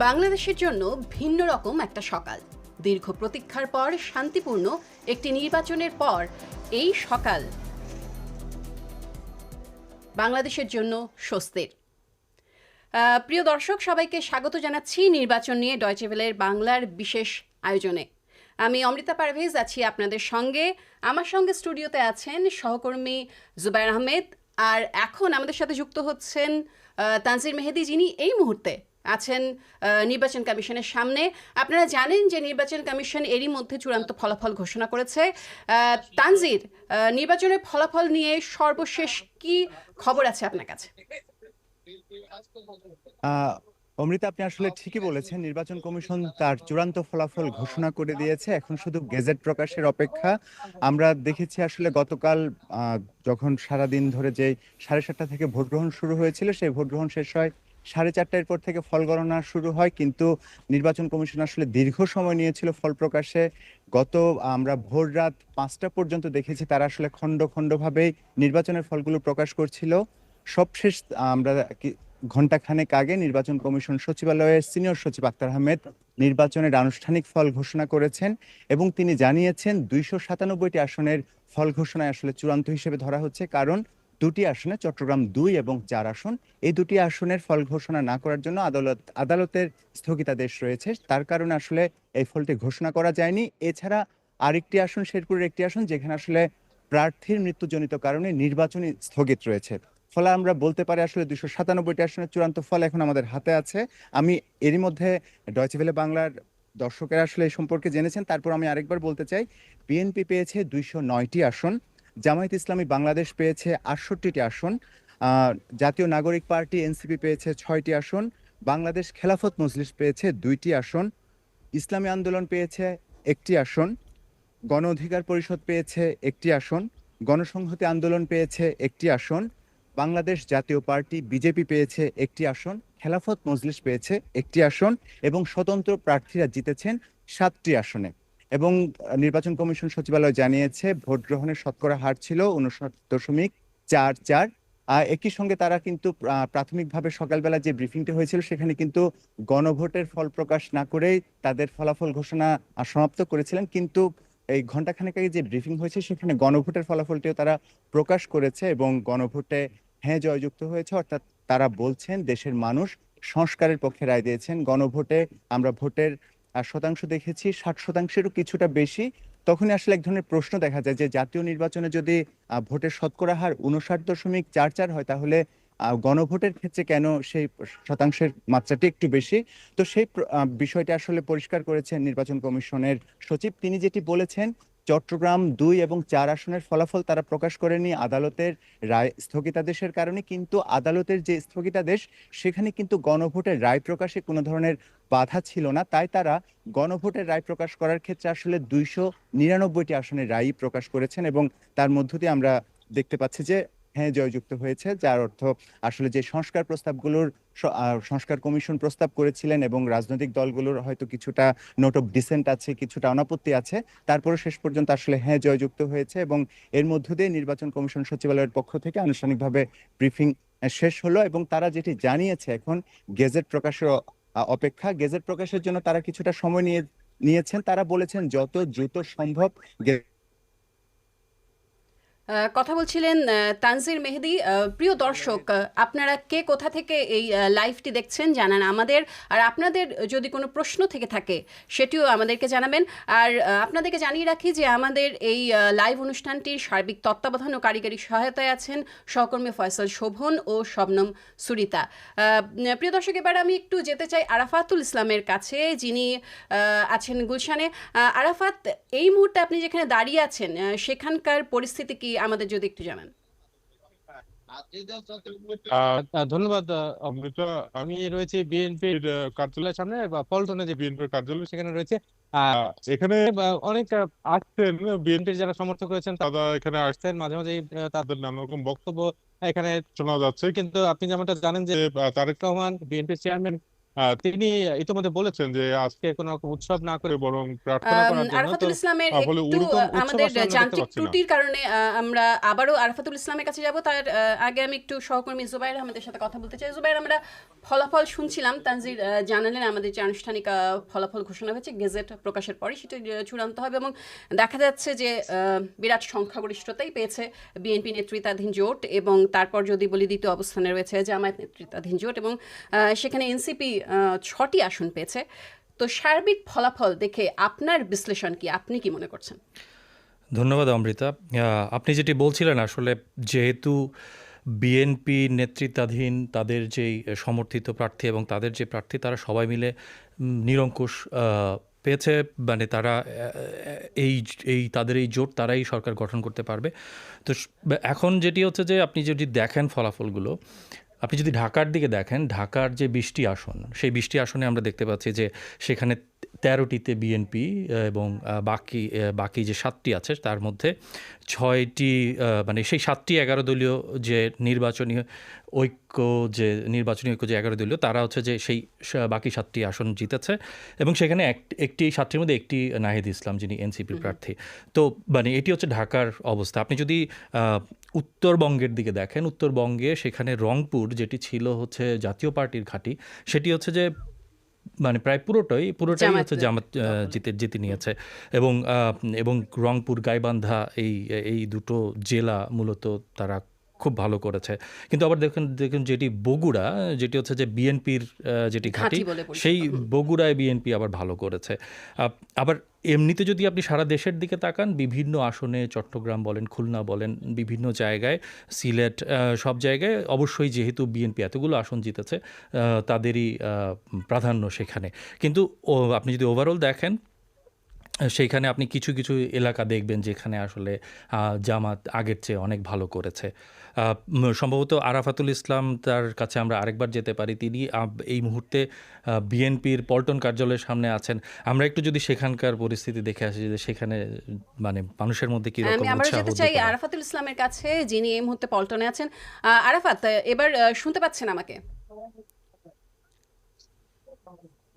বাংলাদেশের জন্য ভিন্ন রকম একটা সকাল। দীর্ঘ প্রতীক্ষার পর শান্তিপূর্ণ একটি নির্বাচনের পর এই সকাল বাংলাদেশের জন্য স্বস্তির। প্রিয় দর্শক, সবাইকে স্বাগত জানাচ্ছি নির্বাচন নিয়ে ডয়চে ভেলের বাংলার বিশেষ আয়োজনে। আমি অমৃতা পারভেজ আছি আপনাদের সঙ্গে। আমার সঙ্গে স্টুডিওতে আছেন সহকর্মী জুবায়ের আহমেদ, আর এখন আমাদের সাথে যুক্ত হচ্ছেন তানজির মেহেদি, যিনি এই মুহূর্তে আছেন নির্বাচন কমিশনের সামনে। আপনারা জানেন যে নির্বাচন কমিশন এরই মধ্যে চূড়ান্ত ফলাফল ঘোষণা করেছে। তানজির, নির্বাচনের ফলাফল নিয়ে সর্বশেষ কি খবর আছে আপনার কাছে? অমৃতা, আপনি আসলে ঠিকই বলেছেন। নির্বাচন কমিশন তার চূড়ান্ত ফলাফল ঘোষণা করে দিয়েছে, এখন শুধু গেজেট প্রকাশের অপেক্ষা। আমরা দেখেছি আসলে গতকাল যখন সারাদিন ধরে যে 7:30 থেকে ভোট গ্রহণ শুরু হয়েছিল, সেই ভোট গ্রহণ শেষ হয় 4:30 পর থেকে ফল গণনা শুরু হয়, কিন্তু নির্বাচন কমিশন আসলে দীর্ঘ সময় নিয়েছিল ফল প্রকাশে। আমরা ভোর রাত 5টা পর্যন্ত দেখেছি তারা আসলে খণ্ড খণ্ডভাবে নির্বাচনের ফলগুলো প্রকাশ করছিল। সবশেষ আমরা ঘণ্টাখানেক আগে নির্বাচন কমিশন সচিবালয়ের সিনিয়র সচিব আক্তার আহমেদ নির্বাচনের আনুষ্ঠানিক ফল ঘোষণা করেছেন এবং তিনি জানিয়েছেন 297টি আসনের ফল ঘোষণায় আসলে চূড়ান্ত হিসেবে ধরা হচ্ছে, কারণ দুটি আসনে, চট্টগ্রাম 2 এবং 4 আসন, এই দুটি আসনের ফল ঘোষণা না করার জন্য আদালতের স্থগিতাদেশ রয়েছে। তার কারণে আসলে এই ফলটি ঘোষণা করা যায়নি। এছাড়া আরেকটি আসন, শেরপুরের একটি আসন, যেখানে আসলে প্রার্থীর মৃত্যুজনিত কারণে নির্বাচনী স্থগিত রয়েছে। ফলে আমরা বলতে পারি আসলে 297টি আসনের চূড়ান্ত ফল এখন আমাদের হাতে আছে। আমি এরই মধ্যে ডয়চে ভেলে বাংলার দর্শকেরা আসলে এই সম্পর্কে জেনেছেন, তারপর আমি আরেকবার বলতে চাই। বিএনপি পেয়েছে 209টি আসন, জামায়াত ইসলামী বাংলাদেশ পেয়েছে 68টি আসন, জাতীয় নাগরিক পার্টি এনসিপি পেয়েছে 6টি আসন, বাংলাদেশ খেলাফত মজলিস পেয়েছে 2টি আসন, ইসলামী আন্দোলন পেয়েছে 1টি আসন, গণ অধিকার পরিষদ পেয়েছে 1টি আসন, গণসংহতি আন্দোলন পেয়েছে 1টি আসন, বাংলাদেশ জাতীয় পার্টি বিজেপি পেয়েছে 1টি আসন, খেলাফত মজলিস পেয়েছে 1টি আসন এবং স্বতন্ত্র প্রার্থীরা জিতেছেন 7টি আসনে। এবং নির্বাচন কমিশন সচিবালয় জানিয়েছে ভোট গ্রহণের শতকরা হার ছিল 59.44। একই সঙ্গে তারা কিন্তু প্রাথমিকভাবে সকালবেলা যে ব্রিফিংটি হয়েছিল সেখানে কিন্তু গণভোটের ফল প্রকাশ না করেই তাদের ফলাফল ঘোষণা সমাপ্ত করেছিলেন, কিন্তু এই ঘন্টাখানেক আগে যে ব্রিফিং হয়েছে সেখানে গণভোটের ফলাফলটিও তারা প্রকাশ করেছে এবং গণভোটে হ্যাঁ জয়যুক্ত হয়েছে। অর্থাৎ তারা বলছেন দেশের মানুষ সংস্কারের পক্ষে রায় দিয়েছেন। গণভোটে আমরা ভোটের শতাংশ দেখেছি 60%-এরও কিছুটা বেশি। তখনই আসলে এক ধরনের প্রশ্ন দেখা যায় যে জাতীয় নির্বাচনে যদি ভোটের শতকরা হার 59.44 হয়, তাহলে গণভোটের ক্ষেত্রে কেন সেই শতাংশের মাত্রাটি একটু বেশি? তো সেই বিষয়টা আসলে পরিষ্কার করেছেন নির্বাচন কমিশনের সচিব। তিনি যেটি বলেছেন, চট্টগ্রাম 2 এবং 4 আসনের ফলাফল তারা প্রকাশ করেনি আদালতের রায় স্থগিতাদেশের কারণে, কিন্তু আদালতের যে স্থগিতাদেশ সেখানে কিন্তু গণভোটের রায় প্রকাশে কোনো ধরনের বাধা ছিল না। তাই তারা গণভোটের রায় প্রকাশ করার ক্ষেত্রে আসলে 299টি আসনের রায়ই প্রকাশ করেছেন এবং তার মধ্য দিয়ে আমরা দেখতে পাচ্ছি যে হ্যাঁ জয়যুক্ত হয়েছে, যার অর্থ আসলে যে সংস্কার কমিশন প্রস্তাব করেছিলেন এবং রাজনৈতিক দলগুলোর হয়তো কিছুটা নোট অফ ডিসেন্ট আছে, কিছুটা অনাপত্তি আছে, তারপরে শেষ পর্যন্ত আসলে হ্যাঁ জয়যুক্ত হয়েছে এবং এর মধ্য দিয়ে নির্বাচন কমিশন সচিবালয়ের পক্ষ থেকে আনুষ্ঠানিকভাবে ব্রিফিং শেষ হলো এবং তারা যেটি জানিয়েছে এখন গেজেট প্রকাশের অপেক্ষা। গেজেট প্রকাশের জন্য তারা কিছুটা সময় নিয়েছেন। তারা বলেছেন যত দ্রুত সম্ভব। কথা বলছিলেন তানজির মেহেদি। প্রিয় দর্শক, আপনারা কে কোথা থেকে এই লাইভটি দেখছেন জানান আমাদের, আর আপনাদের যদি কোনো প্রশ্ন থেকে থাকে সেটিও আমাদেরকে জানাবেন। আর আপনাদেরকে জানিয়ে রাখি যে আমাদের এই লাইভ অনুষ্ঠানটির সার্বিক তত্ত্বাবধান ও কারিগরি সহায়তায় আছেন সহকর্মী ফয়সাল শোভন ও শবনম সুরিতা। প্রিয় দর্শক, এবার আমি একটু যেতে চাই আরাফাতুল ইসলামের কাছে, যিনি আছেন গুলশানে। আরাফাত, এই মুহূর্তে আপনি যেখানে দাঁড়িয়ে আছেন সেখানকার পরিস্থিতি কি আমাদের যদি একটু জানান। ধন্যবাদ অমৃতা। আমি রয়েছে বিএনপির কার্যালয়ের সামনে বা পল্টনে যে বিএনপির কার্যালয় সেখানে রয়েছে। এখানে অনেক আসছেন বিএনপির যারা সমর্থক রয়েছেন, তারা এখানে আসছেন মাঝে মাঝে, তাদের নানা রকম বক্তব্য এখানে শোনা যাচ্ছে। কিন্তু আপনি যেমনটা জানেন যে তারেক রহমান বিএনপির চেয়ারম্যান তিনি ইতিমধ্যে বলেছেন যে আজকে কোনো রকম উৎসব না করে বরং প্রার্থনা করার জন্য। তো আরাফাতুল ইসলামের ফলে একটু ওরকম উৎসব আমাদের আসলে আমরা দেখতে যান্ত্রিক পাচ্ছি না। ত্রুটির কারণে আমরা আবারও আরাফাতুল ইসলামের কাছে যাব। তার আগে আমি একটু সহকর্মী জুবাইর আহমেদের সাথে কথা বলতে চাই। জুবাইর, আমরা ফলাফল শুনছিলাম, তানজির জানালেন আমাদের যে আনুষ্ঠানিক ফলাফল ঘোষণা হয়েছে গেজেট প্রকাশের পরে সেটা চূড়ান্ত হবে এবং দেখা যাচ্ছে যে বিরাট সংখ্যাগরিষ্ঠতাই পেয়েছে বিএনপি নেতৃত্বাধীন জোট, এবং তারপর যদি বলি দ্বিতীয় অবস্থানে রয়েছে জামায়াত নেতৃত্বাধীন জোট, এবং সেখানে এনসিপি 6টি আসন পেয়েছে। তো সার্বিক ফলাফল দেখে আপনার বিশ্লেষণ কি, আপনি কি মনে করছেন? ধন্যবাদ অমৃতা। আপনি যেটি বলছিলেন, আসলে যেহেতু বিএনপি নেতৃত্বাধীন তাদের যেই সমর্থিত প্রার্থী এবং তাদের যে প্রার্থী তারা সবাই মিলে নিরঙ্কুশ পেয়েছে, মানে তারা এই এই তাদের এই জোট তারাই সরকার গঠন করতে পারবে। তো এখন যেটি হচ্ছে যে আপনি যদি দেখেন ফলাফলগুলো, আপনি যদি ঢাকার দিকে দেখেন, ঢাকার যে 20টি আসন, সেই 20টি আসনে আমরা দেখতে পাচ্ছি যে সেখানে 13টিতে বিএনপি এবং বাকি যে 7টি আছে তার মধ্যে 6টি, মানে সেই 7টি 11 দলীয় যে নির্বাচনী ঐক্য যে 11 দলীয়, তারা হচ্ছে যে সেই বাকি 7টি আসন জিতেছে এবং সেখানে একটি 7টির মধ্যে একটি নাহিদ ইসলাম, যিনি এনসিপির প্রার্থী। তো মানে এটি হচ্ছে ঢাকার অবস্থা। আপনি যদি উত্তরবঙ্গের দিকে দেখেন, উত্তরবঙ্গে সেখানে রংপুর, যেটি ছিল হচ্ছে জাতীয় পার্টির ঘাঁটি, সেটি হচ্ছে যে মানে প্রায় পুরোটাই হচ্ছে জামাত জিতে নিয়েছে। এবং রংপুর, গাইবান্ধা এই দুটো জেলা মূলত তারা খুব ভালো করেছে। কিন্তু আবার দেখুন যেটি বগুড়া, যেটি হচ্ছে যে বিএনপির যেটি ঘাঁটি, সেই বগুড়ায় বিএনপি আবার ভালো করেছে। আবার এমনিতে যদি আপনি সারা দেশের দিকে তাকান, বিভিন্ন আসনে, চট্টগ্রাম বলেন, খুলনা বলেন, বিভিন্ন জায়গায়, সিলেট, সব জায়গায় অবশ্যই যেহেতু বিএনপি এতগুলো আসন জিতেছে, তাদেরই প্রাধান্য সেখানে। কিন্তু আপনি যদি ওভারঅল দেখেন, সেইখানে আপনি কিছু কিছু এলাকা দেখবেন যেখানে আসলে জামাত আগের চেয়ে অনেক ভালো করেছে। সম্ভবত আরাফাতুল ইসলাম, তার কাছে আমরা আরেকবার যেতে পারি। তিনি এই মুহূর্তে বিএনপির পল্টন কার্যালয়ের সামনে আছেন। আমরা একটু যদি সেখানকার পরিস্থিতি দেখে আসি, যে সেখানে মানে মানুষের মধ্যে কি রকম আমরা উৎসাহ। যেতে চাই আরাফাতুল ইসলামের কাছে, যিনি এই মুহূর্তে পল্টনে আছেন। আরাফাত, এবার শুনতে পাচ্ছেন আমাকে?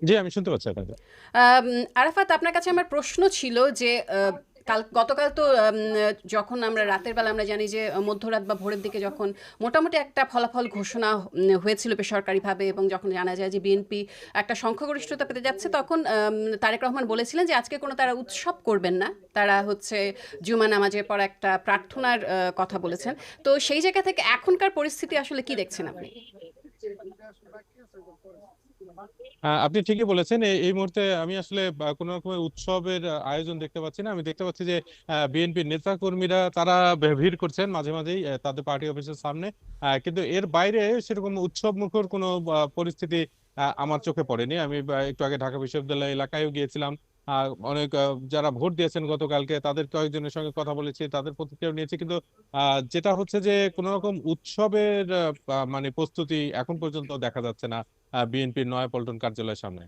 জি, আমি শুনতে পাচ্ছি আপনাকে। আরাফাত, আপনার কাছে আমার প্রশ্ন ছিল যে গতকাল তো যখন আমরা রাতের বেলা, আমরা জানি যে মধ্যরাত বা ভোরের দিকে যখন মোটামুটি একটা ফলাফল ঘোষণা হয়েছিল বেসরকারিভাবে, এবং যখন জানা যায় যে বিএনপি একটা সংখ্যাগরিষ্ঠতা পেতে যাচ্ছে, তখন তারেক রহমান বলেছিলেন যে আজকে কোনো তারা উৎসব করবেন না, তারা হচ্ছে জুমা নামাজের পর একটা প্রার্থনার কথা বলেছেন। তো সেই জায়গা থেকে এখনকার পরিস্থিতি আসলে কি দেখছেন আপনি? আপনি ঠিকই বলেছেন। এই মুহূর্তে আমি আসলে কোনো রকমের উৎসবের আয়োজন দেখতে পাচ্ছি না। আমি দেখতে পাচ্ছি যে বিএনপির নেতা কর্মীরা তারা ভিড় করছেন মাঝে মাঝেই তাদের পার্টি অফিসের সামনে, কিন্তু এর বাইরে সেরকম উৎসব মুখর কোনো পরিস্থিতি আমার চোখে পড়েনি। আমি একটু আগে ঢাকা বিশ্ববিদ্যালয় এলাকায়ও গিয়েছিলাম। অনেক যারা ভোট দিয়েছেন গতকালকে, তাদের কয়েকজনের সঙ্গে কথা বলেছি, তাদের প্রতিক্রিয়া নিয়েছি, কিন্তু যেটা হচ্ছে যে কোনো রকম উৎসবের মানে প্রস্তুতি এখন পর্যন্ত দেখা যাচ্ছে না বিএনপির নয়াপল্টন কার্যালয়ের সামনে।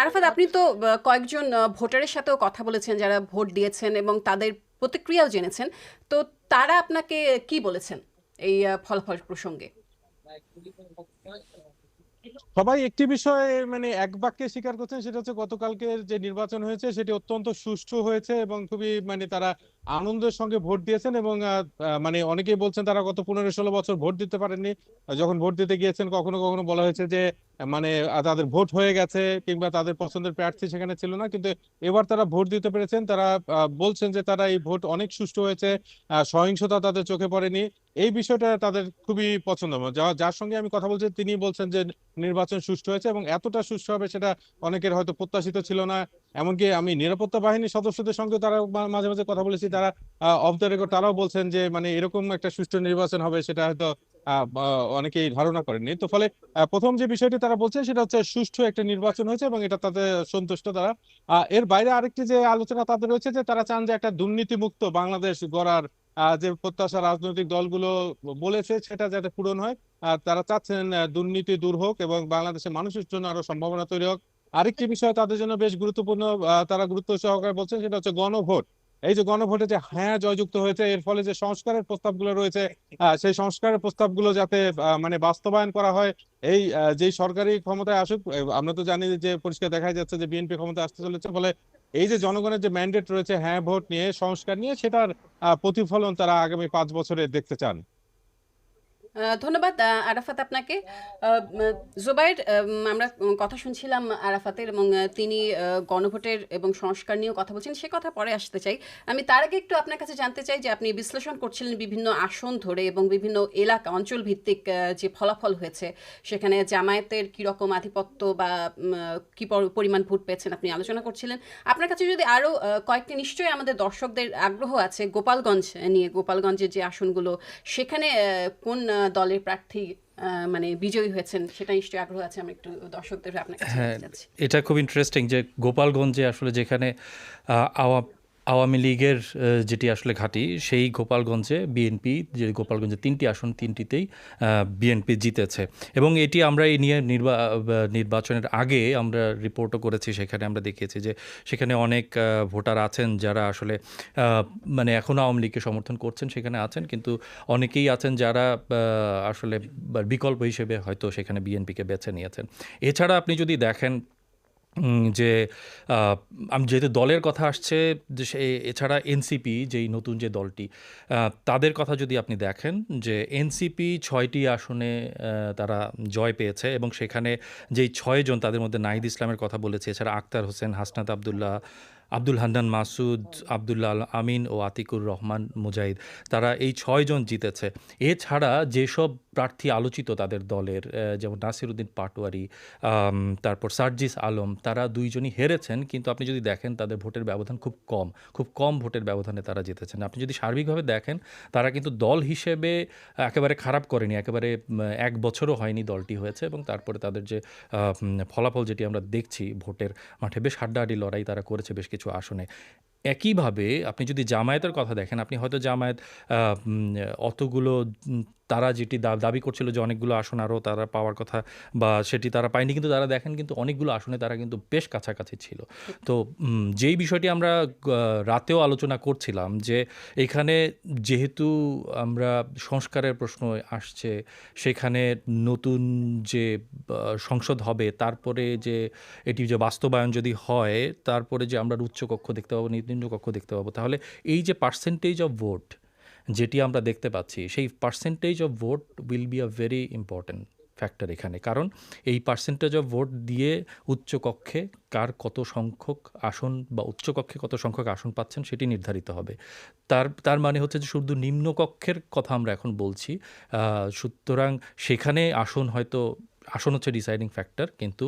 আরাফাত, আপনি তো কয়েকজন ভোটারের সাথেও কথা বলেছেন যারা ভোট দিয়েছেন এবং তাদের প্রতিক্রিয়াও জেনেছেন। তো তারা আপনাকে কি বলেছেন এই ফলাফল প্রসঙ্গে? সবাই একটি বিষয়ে মানে এক বাক্যে স্বীকার করছেন, সেটা হচ্ছে গতকালকে যে নির্বাচন হয়েছে সেটি অত্যন্ত সুষ্ঠু হয়েছে এবং খুবই মানে তারা আনন্দের সঙ্গে ভোট দিয়েছেন। এবং মানে অনেকেই বলছেন তারা গত 15-16 বছর ভোট দিতে পারেননি। যখন ভোট দিতে গিয়েছেন কখনো কখনো বলা হয়েছে যে মানে তাদের ভোট হয়ে গেছে কিংবা তাদের পছন্দের প্রার্থী সেখানে ছিল না, কিন্তু এবার তারা ভোট দিতে পেরেছেন। তারা বলছেন যে তারা এই ভোট অনেক সুষ্ঠু হয়েছে, সহিংসতা তাদের চোখে পড়েনি। এই বিষয়টা তাদের খুবই পছন্দ। যার সঙ্গে আমি কথা বলছি তিনি বলছেন যে নির্বাচন সুষ্ঠু হয়েছে এবং এতটা সুষ্ঠু হবে সেটা অনেকের হয়তো প্রত্যাশিত ছিল না। এমনকি আমি নিরাপত্তা বাহিনীর সদস্যদের সঙ্গে তারা মাঝে মাঝে কথা বলেছি, তারা অফ দ্য রেকর্ড তারাও বলছেন যে মানে এরকম একটা সুষ্ঠু নির্বাচন হবে সেটা হয়তো অনেকেই ধারণা করেননি। তো ফলে প্রথম যে বিষয়টি তারা বলছেন সেটা হচ্ছে সুষ্ঠু একটা নির্বাচন হয়েছে এবং এটা তাদের সন্তুষ্ট তারা। এর বাইরে আরেকটি যে আলোচনা তাদের রয়েছে যে তারা চান যে একটা দুর্নীতিমুক্ত বাংলাদেশ গড়ার যে প্রত্যাশা রাজনৈতিক দলগুলো বলেছে সেটা যাতে পূরণ হয়। তারা চাচ্ছেন দুর্নীতি দূর হোক এবং বাংলাদেশের মানুষের জন্য আরো সম্ভাবনা তৈরি হোক। আরেকটি বিষয় তাদের জন্য বেশ গুরুত্বপূর্ণ, তারা গুরুত্ব সহকারে বলছেন, সেটা হচ্ছে গণভোট। এই যে গণভোটে যে হ্যাঁ জয়যুক্ত হয়েছে, এর ফলে যে সংস্কারের প্রস্তাবগুলো রয়েছে, সেই সংস্কারের প্রস্তাবগুলো যাতে মানে বাস্তবায়ন করা হয়, এই যেই সরকারি ক্ষমতায় আসুক, আমরা তো জানি যে পরিষ্কার দেখা যাচ্ছে যে বিএনপি ক্ষমতায় আসতে চলেছে, ফলে এই যে জনগণের যে ম্যান্ডেট রয়েছে হ্যাঁ ভোট নিয়ে, সংস্কার নিয়ে, সেটার প্রতিফলন তারা আগামী 5 বছরে দেখতে চান। ধন্যবাদ আরাফাত আপনাকে। জুবাইর, আমরা কথা শুনছিলাম আরাফাতের, এবং তিনি গণভোটের এবং সংস্কার নিয়েও কথা বলছেন, সে কথা পরে আসতে চাই। আমি তার আগে একটু আপনার কাছে জানতে চাই যে আপনি বিশ্লেষণ করছিলেন বিভিন্ন আসন ধরে এবং বিভিন্ন এলাকা অঞ্চল ভিত্তিক যে ফলাফল হয়েছে, সেখানে জামায়াতের কীরকম আধিপত্য বা কী পরিমাণ ভোট পেয়েছেন আপনি আলোচনা করছিলেন। আপনার কাছে যদি আরও কয়েকটি, নিশ্চয়ই আমাদের দর্শকদের আগ্রহ আছে গোপালগঞ্জ নিয়ে, গোপালগঞ্জের যে আসনগুলো, সেখানে কোন দলের প্রার্থী মানে বিজয়ী হয়েছেন সেটা নিশ্চয়ই আগ্রহ আছে, আমি একটু দর্শকদের আপনার কাছে হ্যাঁ, জানতে চাচ্ছি। এটা খুব ইন্টারেস্টিং যে গোপালগঞ্জে আসলে যেখানে আওয়ামী লীগের যেটি আসলে ঘাঁটি, সেই গোপালগঞ্জে বিএনপি, যে গোপালগঞ্জে 3টি আসন, 3টিতেই বিএনপি জিতেছে। এবং এটি আমরা এই নিয়ে নির্বাচনের আগে আমরা রিপোর্টও করেছি, সেখানে আমরা দেখিয়েছি যে সেখানে অনেক ভোটার আছেন যারা আসলে মানে এখনও আওয়ামী লীগকে সমর্থন করছেন, সেখানে আছেন, কিন্তু অনেকেই আছেন যারা আসলে বিকল্প হিসেবে হয়তো সেখানে বিএনপিকে বেছে নিয়েছেন। এছাড়া আপনি যদি দেখেন যে আমি যেহেতু দলের কথা আসছে, যে এছাড়া এনসিপি, যেই নতুন যে দলটি, তাদের কথা যদি আপনি দেখেন, যে এনসিপি 6টি আসনে তারা জয় পেয়েছে, এবং সেখানে যেই 6 জন, তাদের মধ্যে নাহিদ ইসলামের কথা বলেছে, এছাড়া আক্তার হোসেন, হাসনাত আবদুল্লাহ, আব্দুল হান্নান মাসুদ, আবদুল্লাহ আল আমিন ও আতিকুর রহমান মুজাহিদ, তারা এই 6 জন জিতেছে। এছাড়া যেসব প্রার্থী আলোচিত তাদের দলের, যেমন নাসিরউদ্দিন পাটোয়ারি, তারপর সার্জিস আলম, তারা 2 জনই হেরেছেন, কিন্তু আপনি যদি দেখেন তাদের ভোটের ব্যবধান খুব কম ভোটের ব্যবধানে তারা জিতেছেন। আপনি যদি সার্বিকভাবে দেখেন, তারা কিন্তু দল হিসেবে একেবারে খারাপ করেনি, একেবারে 1 বছরও হয়নি দলটি হয়েছে, এবং তারপরে তাদের যে ফলাফল যেটি আমরা দেখছি ভোটের মাঠে, বেশ হাড্ডাহাড্ডি লড়াই তারা করেছে বেশ কিছু আসনে। একইভাবে আপনি যদি জামায়াতের কথা দেখেন, আপনি হয়তো জামায়াত অতগুলো, তারা যেটি দাবি করছিল যে অনেকগুলো আসন আরও তারা পাওয়ার কথা, বা সেটি তারা পায়নি, কিন্তু তারা দেখেন কিন্তু অনেকগুলো আসনে তারা কিন্তু বেশ কাছাকাছি ছিল। তো যেই বিষয়টি আমরা রাতেও আলোচনা করছিলাম, যে এখানে যেহেতু আমরা সংস্কারের প্রশ্ন আসছে, সেখানে নতুন যে সংসদ হবে, তারপরে যে এটি যে বাস্তবায়ন যদি হয়, তারপরে যে আমরা উচ্চকক্ষ দেখতে পাবো, নিম্নকক্ষ দেখতে পাবো, তাহলে এই যে পার্সেন্টেজ অফ ভোট যেটি আমরা দেখতে পাচ্ছি, সেই percentage of vote will be a very important factor এখানে। কারণ এই পার্সেন্টেজ অফ ভোট দিয়ে উচ্চকক্ষে কার কত সংখ্যক আসন, বা উচ্চকক্ষে কত সংখ্যক আসন পাচ্ছেন, সেটি নির্ধারিত হবে। তার মানে হচ্ছে যে শুধু নিম্নকক্ষের কথা আমরা এখন বলছি, সুতরাং সেখানে আসন হচ্ছে ডিসাইডিং ফ্যাক্টর, কিন্তু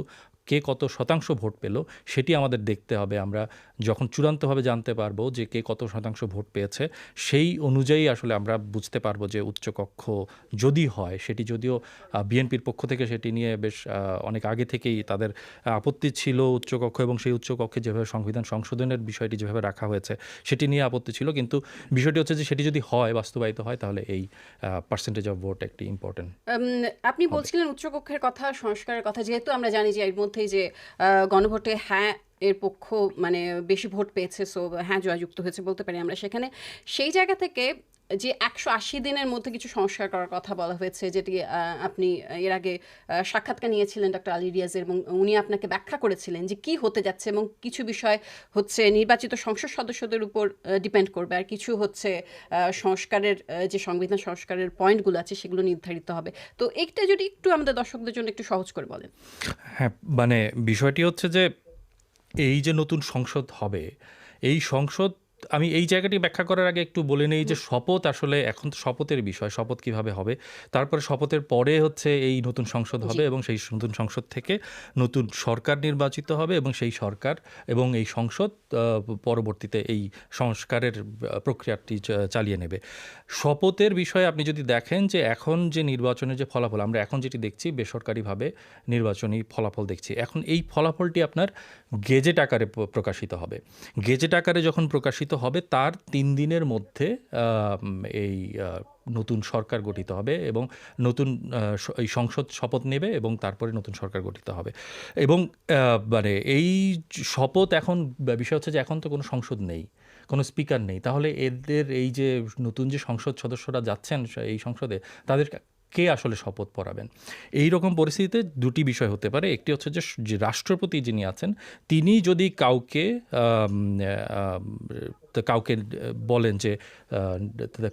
কে কত শতাংশ ভোট পেল সেটি আমাদের দেখতে হবে। আমরা যখন চূড়ান্তভাবে জানতে পারবো যে কে কত শতাংশ ভোট পেয়েছে, সেই অনুযায়ী আসলে আমরা বুঝতে পারবো যে উচ্চকক্ষ যদি হয়, সেটি যদিও বিএনপির পক্ষ থেকে সেটি নিয়ে বেশ অনেক আগে থেকেই তাদের আপত্তি ছিল উচ্চকক্ষ, এবং সেই উচ্চকক্ষে যেভাবে সংবিধান সংশোধনের বিষয়টি যেভাবে রাখা হয়েছে সেটি নিয়ে আপত্তি ছিল, কিন্তু বিষয়টি হচ্ছে যে সেটি যদি হয়, বাস্তবায়িত হয়, তাহলে এই পার্সেন্টেজ অফ ভোট একটি ইম্পর্টেন্ট আপনি হবে। বলছিলেন উচ্চকক্ষের কথা, সংস্কারের কথা, যেহেতু আমরা জানি যে এর মধ্যেই যে গণভোটে হ্যাঁ এর পক্ষ মানে বেশি ভোট পেয়েছে, সো হ্যাঁ জয়যুক্ত হয়েছে বলতে পারি আমরা। সেখানে সেই জায়গা থেকে যে 180 দিনের মধ্যে কিছু সংস্কার করার কথা বলা হয়েছে, যেটি আপনি এর আগে সাক্ষাৎকার নিয়েছিলেন ডক্টর আলী রিয়াজের, এবং উনি আপনাকে ব্যাখ্যা করেছিলেন যে কি হতে যাচ্ছে, এবং কিছু বিষয় হচ্ছে নির্বাচিত সংসদ সদস্যদের উপর ডিপেন্ড করবে, আর কিছু হচ্ছে সংস্কারের যে সংবিধান সংস্কারের পয়েন্টগুলো আছে সেগুলো নির্ধারিত হবে। তো এইটা যদি একটু আমাদের দর্শকদের জন্য একটু সহজ করে বলেন। হ্যাঁ, মানে বিষয়টি হচ্ছে যে এই যে নতুন সংসদ হবে, এই সংসদ, আমি এই জায়গাটি ব্যাখ্যা করার আগে একটু বলে নেই যে শপথ, আসলে এখন তো শপথের বিষয়, শপথ কিভাবে হবে, তারপরে শপথের পরে হচ্ছে এই নতুন সংসদ হবে, এবং সেই নতুন সংসদ থেকে নতুন সরকার নির্বাচিত হবে, এবং সেই সরকার এবং এই সংসদ পরবর্তীতে এই সংস্কারের প্রক্রিয়াটি চালিয়ে নেবে। শপথের বিষয়ে আপনি যদি দেখেন যে এখন যে নির্বাচনের যে ফলাফল, আমরা এখন যেটি দেখছি বেসরকারিভাবে নির্বাচনী ফলাফল দেখছি, এখন এই ফলাফলটি আপনার গেজেট আকারে প্রকাশিত হবে। গেজেট আকারে যখন প্রকাশিত হবে, তার 3 দিনের মধ্যে এই নতুন সরকার গঠিত হবে, এবং নতুন এই সংসদ শপথ নেবে, এবং তারপরে নতুন সরকার গঠিত হবে। এবং মানে এই শপথ, এখন বিষয় হচ্ছে যে এখন তো কোনো সংসদ নেই, কোনো স্পিকার নেই, তাহলে এদের এই যে নতুন যে সংসদ সদস্যরা যাচ্ছেন এই সংসদে, তাদের কে আসলে শপথ পড়াবেন? এই রকম পরিস্থিতিতে দুটি বিষয় হতে পারে। একটি হচ্ছে যে রাষ্ট্রপতি যিনি আছেন তিনি যদি কাউকে বলেন যে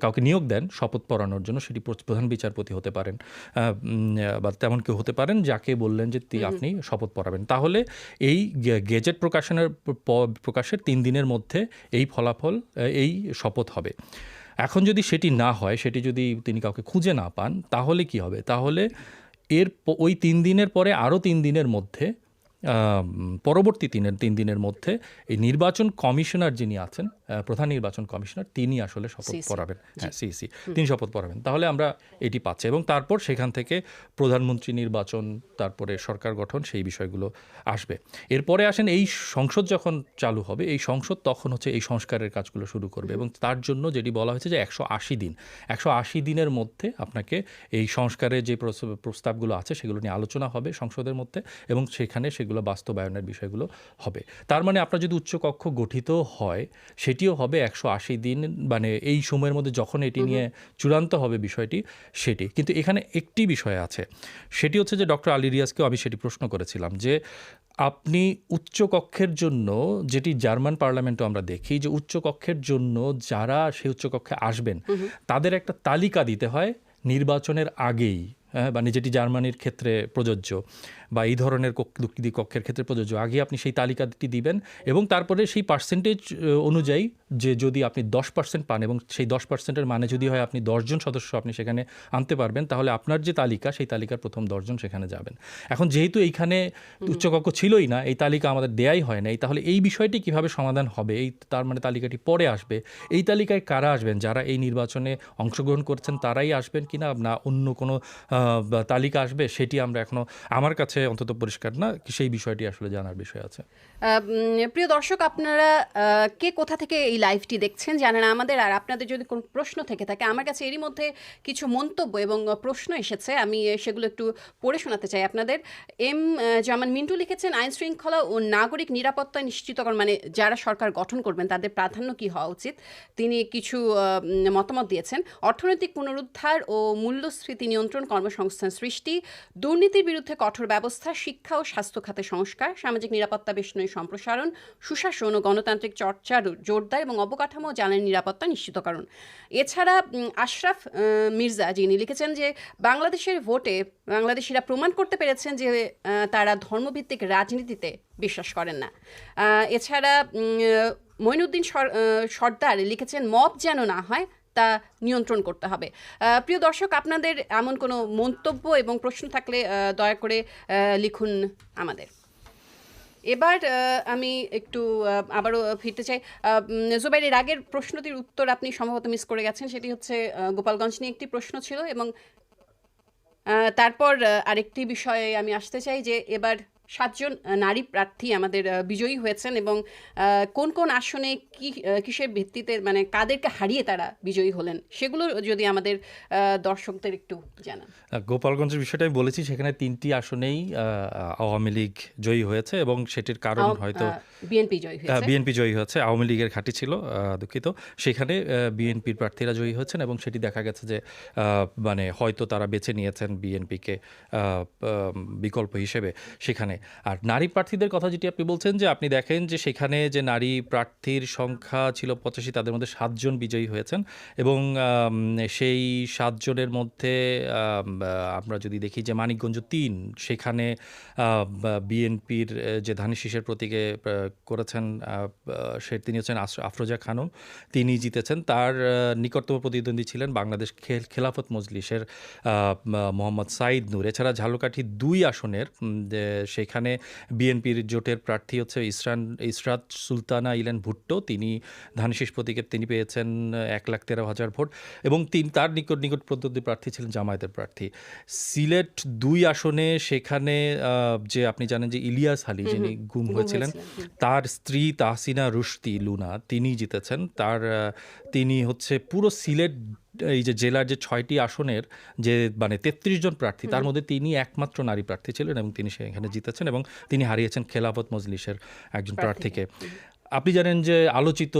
কাউকে নিয়োগ দেন শপথ পড়ানোর জন্য, সেটি প্রধান বিচারপতি হতে পারেন বা তেমন কেউ হতে পারেন, যাকে বললেন যে আপনি শপথ পড়াবেন, তাহলে এই গেজেট প্রকাশের 3 দিনের মধ্যে এই ফলাফল, এই শপথ হবে। এখন যদি সেটি না হয়, সেটি যদি তিনি কাউকে খুঁজে না পান, তাহলে কি হবে? তাহলে ওই 3 দিনের পরে আরও 3 দিনের মধ্যে, পরবর্তী 3 দিনের মধ্যে এই নির্বাচন কমিশনার যিনি আছেন, প্রধান নির্বাচন কমিশনার, তিনি আসলে শপথ পড়াবেন। হ্যাঁ, সিইসি, তিনি শপথ পড়াবেন। তাহলে আমরা এটি পাচ্ছি, এবং তারপর সেখান থেকে প্রধানমন্ত্রী নির্বাচন, তারপরে সরকার গঠন, সেই বিষয়গুলো আসবে। এরপরে আসেন এই সংসদ যখন চালু হবে, এই সংসদ তখন হচ্ছে এই সংস্কারের কাজগুলো শুরু করবে, এবং তার জন্য যেটি বলা হয়েছে যে 180 দিনের মধ্যে আপনাকে এই সংস্কারের যে প্রস্তাবগুলো আছে সেগুলো নিয়ে আলোচনা হবে সংসদের মধ্যে, এবং সেখানে সেগুলো বাস্তবায়নের বিষয়গুলো হবে। তার মানে আপনার যদি উচ্চকক্ষ গঠিত হয়, সেটিও হবে 180 দিন, মানে এই সময়ের মধ্যে যখন এটি নিয়ে চূড়ান্ত হবে বিষয়টি, সেটি। কিন্তু এখানে একটি বিষয় আছে, সেটি হচ্ছে যে ডক্টর আলী রিয়াজকেও আমি সেটি প্রশ্ন করেছিলাম যে আপনি উচ্চকক্ষের জন্য, যেটি জার্মান পার্লামেন্টও আমরা দেখি, যে উচ্চকক্ষের জন্য যারা সেই উচ্চকক্ষে আসবেন তাদের একটা তালিকা দিতে হয় নির্বাচনের আগেই, মানে যেটি জার্মানির ক্ষেত্রে প্রযোজ্য বা এই ধরনের কক্ষের ক্ষেত্রে প্রযোজ্য। আগে আপনি সেই তালিকাটি দিবেন, এবং তারপরে সেই পার্সেন্টেজ অনুযায়ী, যে যদি আপনি 10% পান, এবং সেই 10%-এর মানে যদি হয় আপনি 10 জন সদস্য আপনি সেখানে আনতে পারবেন, তাহলে আপনার যে তালিকা, সেই তালিকার প্রথম 10 জন সেখানে যাবেন। এখন যেহেতু এইখানে উচ্চকক্ষ ছিলই না, এই তালিকা আমাদের দেয়াই হয় নাই, তাহলে এই বিষয়টি কিভাবে সমাধান হবে? তার মানে তালিকাটি পরে আসবে, এই তালিকায় কারা আসবেন? যারা এই নির্বাচনে অংশগ্রহণ করছেন তারাই আসবেন কিনা, না অন্য কোনো তালিকা আসবে? সেটি আমরা এখনো, আমার কাছে অন্তত পরিষ্কার না, সেই বিষয়টি আসলে জানার বিষয় আছে। প্রিয় দর্শক, আপনারা কে কোথা থেকে এই লাইভটি দেখছেন জানেন আমাদের, আর আপনাদের যদি কোনো প্রশ্ন থেকে থাকে, আমার কাছে এরই মধ্যে কিছু মন্তব্য এবং প্রশ্ন এসেছে, আমি সেগুলো একটু পড়ে শোনাতে চাই আপনাদের। জামান মিন্টু লিখেছেন, আইন শৃঙ্খলা ও নাগরিক নিরাপত্তা নিশ্চিতকরণ, মানে যারা সরকার গঠন করবেন তাদের প্রাধান্য কি হওয়া উচিত, তিনি কিছু মতামত দিয়েছেন। অর্থনৈতিক পুনরুদ্ধার ও মূল্যস্ফীতি নিয়ন্ত্রণ, কর্মসংস্থান সৃষ্টি, দুর্নীতির বিরুদ্ধে কঠোর ব্যবস্থা, শিক্ষা ও স্বাস্থ্য খাতে সংস্কার, সামাজিক নিরাপত্তা বেষ্টনী সম্প্রসারণ, সুশাসন ও গণতান্ত্রিক চর্চার জোরদার, এবং অবকাঠামো ও জ্বালানি নিরাপত্তা নিশ্চিতকরণ। এছাড়া আশরাফ মির্জা যিনি লিখেছেন যে বাংলাদেশের ভোটে বাংলাদেশিরা প্রমাণ করতে পেরেছেন যে তারা ধর্মভিত্তিক রাজনীতিতে বিশ্বাস করেন না। এছাড়া মঈনুদ্দিন সর্দার লিখেছেন, মব যেন না হয় তা নিয়ন্ত্রণ করতে হবে। প্রিয় দর্শক, আপনাদের এমন কোনো মন্তব্য এবং প্রশ্ন থাকলে দয়া করে লিখুন আমাদের। এবার আমি একটু আবারও ফিরতে চাই। জুবাইর, এর আগের প্রশ্নটির উত্তর আপনি সম্ভবত মিস করে গেছেন, সেটি হচ্ছে গোপালগঞ্জ নিয়ে একটি প্রশ্ন ছিল, এবং তারপর আরেকটি বিষয়ে আমি আসতে চাই যে এবার 7 জন নারী প্রার্থী আমাদের বিজয়ী হয়েছেন, এবং কোন কোন আসনে কিসের ভিত্তিতে, মানে কাদেরকে হারিয়ে তারা বিজয়ী হলেন, সেগুলো যদি আমাদের দর্শকদের একটু জানান। গোপালগঞ্জের বিষয়টা আমি বলেছি, সেখানে 3টি আসনেই আওয়ামী লীগ জয়ী হয়েছে, এবং সেটির কারণ হয়তো বিএনপি জয়ী হয়েছে। আওয়ামী লীগের ঘাঁটি ছিল, দুঃখিত, সেখানে বিএনপির প্রার্থীরা জয়ী হয়েছেন, এবং সেটি দেখা গেছে যে মানে হয়তো তারা বেছে নিয়েছেন বিএনপিকে বিকল্প হিসেবে সেখানে। আর নারী প্রার্থীদের কথা যেটি আপনি বলছেন, যে আপনি দেখেন যে সেখানে যে নারী প্রার্থীর সংখ্যা ছিল 85, তাদের মধ্যে 7 জন বিজয়ী হয়েছেন, এবং সেই 7 জনের মধ্যে আমরা যদি দেখি যে মানিকগঞ্জ 3, সেখানে বিএনপির যে ধানের শীষের প্রতীকে করেছেন তিনি হচ্ছেন আফরোজা খানম, তিনি জিতেছেন। তার নিকটতম প্রতিদ্বন্দ্বী ছিলেন বাংলাদেশ খেলাফত মজলিসের মোহাম্মদ সাইদ নূর। এছাড়া ঝালকাঠি 2 আসনের সেখানে বিএনপির জোটের প্রার্থী হচ্ছে ইসরাত সুলতানা ইলেন ভুট্টো, তিনি ধানের শীষ প্রতীকের তিনি পেয়েছেন 1,13,000 ভোট, এবং তার নিকট প্রতিদ্বন্দ্বী প্রার্থী ছিলেন জামায়াতের প্রার্থী। সিলেট 2 আসনে সেখানে যে আপনি জানেন যে ইলিয়াস আলী যিনি গুম হয়েছিলেন, তার স্ত্রী তাহসিনা রুশদি লুনা, তিনি জিতেছেন। তিনি হচ্ছে পুরো সিলেট এই যে জেলার যে 6টি আসনের যে মানে 33 জন প্রার্থী, তার মধ্যে তিনি একমাত্র নারী প্রার্থী ছিলেন, এবং তিনি সেখানে জিতেছেন, এবং তিনি হারিয়েছেন খেলাফত মজলিসের একজন প্রার্থীকে। আপনি জানেন যে আলোচিত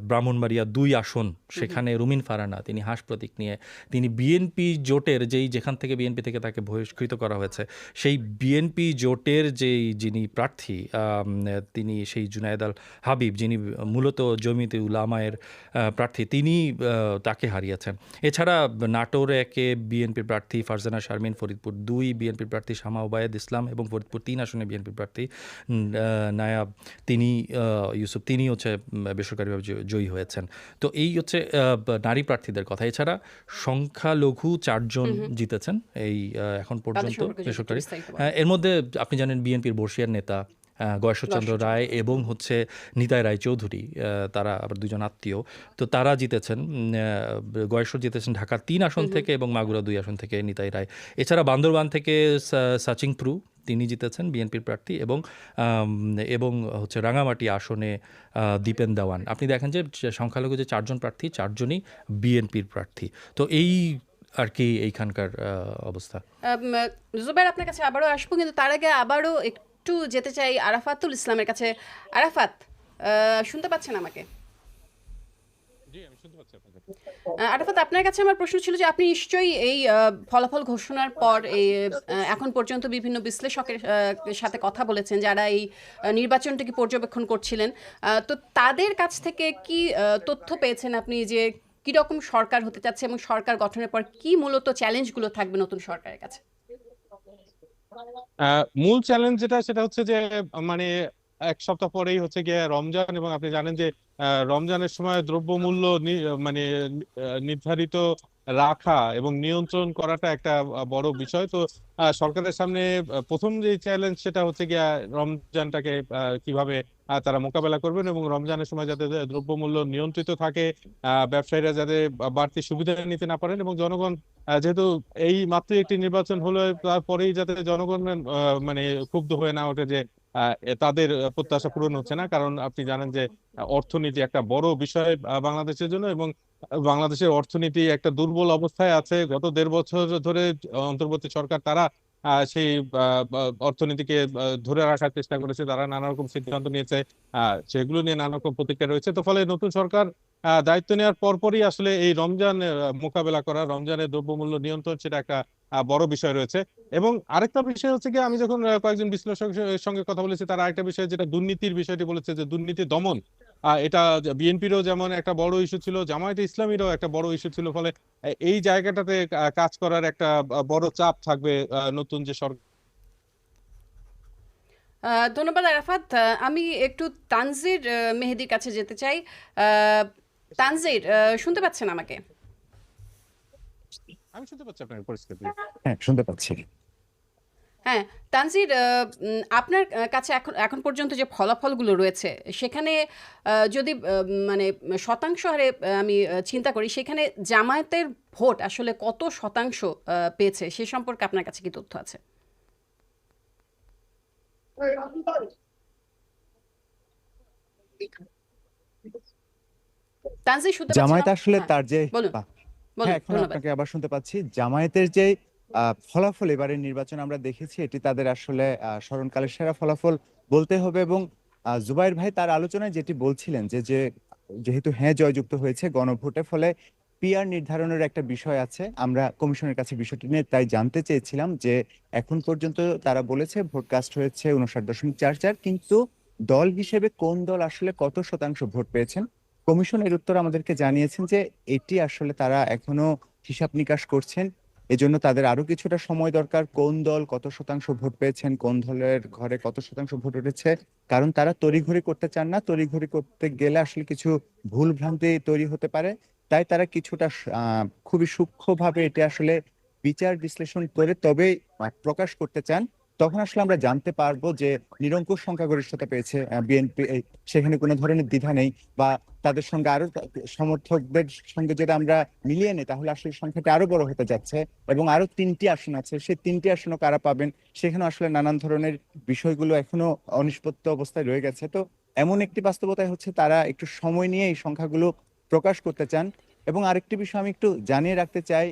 ব্রাহ্মণবাড়িয়া ২ আসন, সেখানে রুমিন ফারহানা তিনি হাঁস প্রতীক নিয়ে তিনি বিএনপি জোটের যেখান থেকে বিএনপি থেকে তাকে বহিষ্কৃত করা হয়েছে, সেই বিএনপি জোটের যিনি প্রার্থী তিনি সেই জুনায়েদ আল হাবিব, যিনি মূলত জমিয়তে উলামায়ের প্রার্থী, তিনি তাকে হারিয়েছেন। এছাড়া নাটোর ১-এ বিএনপির প্রার্থী ফারজানা শারমিন, ফরিদপুর ২ বিএনপির প্রার্থী শামা ওবায়েদ ইসলাম এবং ফরিদপুর ৩ আসনে বিএনপির প্রার্থী নায়াব তিনি ইউসুফ, তিনি হচ্ছে বেসরকারিভাবে জয়ী হয়েছেন। তো এই হচ্ছে নারী প্রার্থীদের কথা। এছাড়া সংখ্যালঘু ৪ জন জিতেছেন এই এখন তাদের পর্যন্ত সম্পর্কে যদি একটু বেসরকারি। বিস্তারিত বলেন। এর মধ্যে আপনি জানেন বিএনপির বর্ষিয়ার নেতা গয়েশ্বরচন্দ্র রায় এবং হচ্ছে নিতাই রায়চৌধুরী, তারা আবার ২ জন আত্মীয়, তো তারা জিতেছেন। গয়েশ্বর জিতেছেন ঢাকা ৩ আসন থেকে এবং মাগুরা ২ আসন থেকে নিতাই রায়। এছাড়া বান্দরবান থেকে সাচিং প্রু তিনি জিতেছেন বিএনপির প্রার্থী, এবং হচ্ছে রাঙামাটি আসনে দীপেন দেওয়ান। আপনি দেখেন যে সংখ্যালঘু যে ৪ জন প্রার্থী, ৪ জনই বিএনপির প্রার্থী। তো এই আর কি এইখানকার অবস্থা। জুবাইর, আপনার কাছে আবারও আসবো, কিন্তু তার আগে আবারও একটু যেতে চাই আরাফাতুল ইসলামের কাছে। আরাফাত, শুনতে পাচ্ছেন আমাকে? জি, আমি শুনতে পাচ্ছি আপনাকে। আরাফাত, আপনার কাছে আমার প্রশ্ন ছিল যে আপনি নিশ্চয়ই এই ফলাফল ঘোষণার পর এখন পর্যন্ত বিভিন্ন বিশ্লেষকের সাথে কথা বলেছেন যারা এই নির্বাচনটিকে পর্যবেক্ষণ করছিলেন। তো তাদের কাছ থেকে কি তথ্য পেয়েছেন আপনি যে কীরকম সরকার হতে চাচ্ছে এবং সরকার গঠনের পর কি মূলত চ্যালেঞ্জগুলো থাকবে নতুন সরকারের কাছে? মূল চ্যালেঞ্জ সেটা হচ্ছে যে মানে ১ সপ্তাহ পরেই হচ্ছে গিয়ে রমজান, এবং আপনি জানেন যে রমজানের সময় দ্রব্যমূল্য মানে নির্ধারিত রাখা এবং নিয়ন্ত্রণ করাটা একটা বড় বিষয়। তো সরকারের সামনে প্রথম যে চ্যালেঞ্জ সেটা হচ্ছে গিয়া রমজানটাকে কিভাবে তারা মোকাবেলা করবেন এবং রমজানের সময় যাতে দ্রব্যমূল্য নিয়ন্ত্রিত থাকে, ব্যবসায়ীরা যাতে বাড়তি সুবিধা নিতে না পারেন, এবং জনগণ যেহেতু এই মাত্রই একটি নির্বাচন হলো তারপরেই যাতে জনগণ মানে ক্ষুব্ধ হয়ে না ওঠে যে তাদের প্রত্যাশা পূরণ হচ্ছে না। কারণ আপনি জানেন যে অর্থনীতি একটা বড় বিষয় বাংলাদেশের জন্য, এবং বাংলাদেশের অর্থনীতি একটা দুর্বল অবস্থায় আছে। গত ১.৫ বছর ধরে অন্তর্বর্তী সরকার তারা সেই অর্থনীতিকে ধরে রাখার চেষ্টা করেছে, তারা নানা রকম সিদ্ধান্ত নিয়েছে, সেগুলো নিয়ে নানা রকম প্রতিক্রিয়া রয়েছে। তো ফলে নতুন সরকার দায়িত্ব নেওয়ার পরপরই আসলে এই রমজান মোকাবেলা করা, রমজানের দ্রব্যমূল্য নিয়ন্ত্রণ, সেটা একটা বড় বিষয় রয়েছে। এবং আরেকটা বিষয় হচ্ছে কি, আমি যখন কয়েকজন বিশ্লেষকের সঙ্গে কথা বলেছি, তারা আরেকটা বিষয় যেটা দুর্নীতির বিষয়টি বলেছে, যে দুর্নীতি দমন এটা বিএনপিরও যেমন একটা বড় ইস্যু ছিল, জামায়াতে ইসলামীরও একটা বড় ইস্যু ছিল। ফলে এই জায়গাটাতে কাজ করার একটা বড় চাপ থাকবে নতুন যে সরকার। ধন্যবাদ আরাফাত। আমি একটু তানজির মেহেদির কাছে যেতে চাই। তানজির, শুনতে পাচ্ছেন আমাকে? আমি শুনতে পাচ্ছি আপনার পরিস্থিতি। হ্যাঁ, শুনতে পাচ্ছি। হ্যাঁ, তানজির, আপনার কাছে এখন পর্যন্ত যে ফলাফলগুলো রয়েছে সেখানে যদি মানে শতাংশ হারে আমি চিন্তা করি, সেখানে জামায়াতের ভোট আসলে কত শতাংশ পেয়েছে সে সম্পর্কে আপনার কাছে কি তথ্য আছে? তানজির, শুনতে পাচ্ছেন? জামায়াত আসলে হ্যাঁ, তার যে বলুন বলুন। হ্যাঁ, এখন ধন্যবাদ। আপনাকে আবার শুনতে পাচ্ছি। জামায়াতের যে ফলাফল এবারের নির্বাচন আমরা দেখেছি, এটি তাদের আসলে স্মরণকালের সেরা ফলাফল বলতে হবে। এবং জুবাইর ভাই তার আলোচনায় যেটি বলছিলেন যেহেতু হ্যাঁ জয়যুক্ত হয়েছে গণভোটের ফলে পিআর নির্ধারণের একটা বিষয় আছে, আমরা কমিশনের কাছে বিষয়টি নিয়ে তাই জানতে চেয়েছিলাম যে এখন পর্যন্ত তারা বলেছে ভোট কাস্ট হয়েছে 59.44, কিন্তু দল হিসেবে কোন দল আসলে কত শতাংশ ভোট পেয়েছেন কমিশন এর উত্তর আমাদেরকে জানিয়েছেন যে এটি আসলে তারা এখনো হিসাব নিকাশ করছেন। এজন্য তাদের আরো কিছুটা সময় দরকার, কোন দল কত শতাংশ ভোট পেয়েছেন, কোন দলের ঘরে কত শতাংশ ভোট উঠেছে। কারণ তারা তড়িঘড়ি করতে চান না, তড়িঘড়ি করতে গেলে আসলে কিছু ভুল ভ্রান্তি তৈরি হতে পারে। তাই তারা কিছুটা খুবই সূক্ষ্মভাবে এটা আসলে বিচার বিশ্লেষণ করে তবে প্রকাশ করতে চান। তখন আসলে আমরা জানতে পারবো যে নিরঙ্কুশ সংখ্যাগরিষ্ঠতা পেয়েছে বিএনপি, সেখানে কোনো ধরনের দ্বিধা নেই, বা তাদের সঙ্গে আরো সমর্থকদের সঙ্গে যদি আমরা মিলিয়ে নিই তাহলে আসলে সংখ্যাটা আরো বড় হতে যাচ্ছে। এবং আরো 3টি আসন আছে, সেই 3টি আসনও কারা পাবেন সেখানে আসলে নানান ধরনের বিষয়গুলো এখনো অনিষ্পত্ত অবস্থায় রয়ে গেছে। তো এমন একটি বাস্তবতায় হচ্ছে তারা একটু সময় নিয়ে এই সংখ্যাগুলো প্রকাশ করতে চান। এবং আরেকটি বিষয় আমি একটু জানিয়ে রাখতে চাই,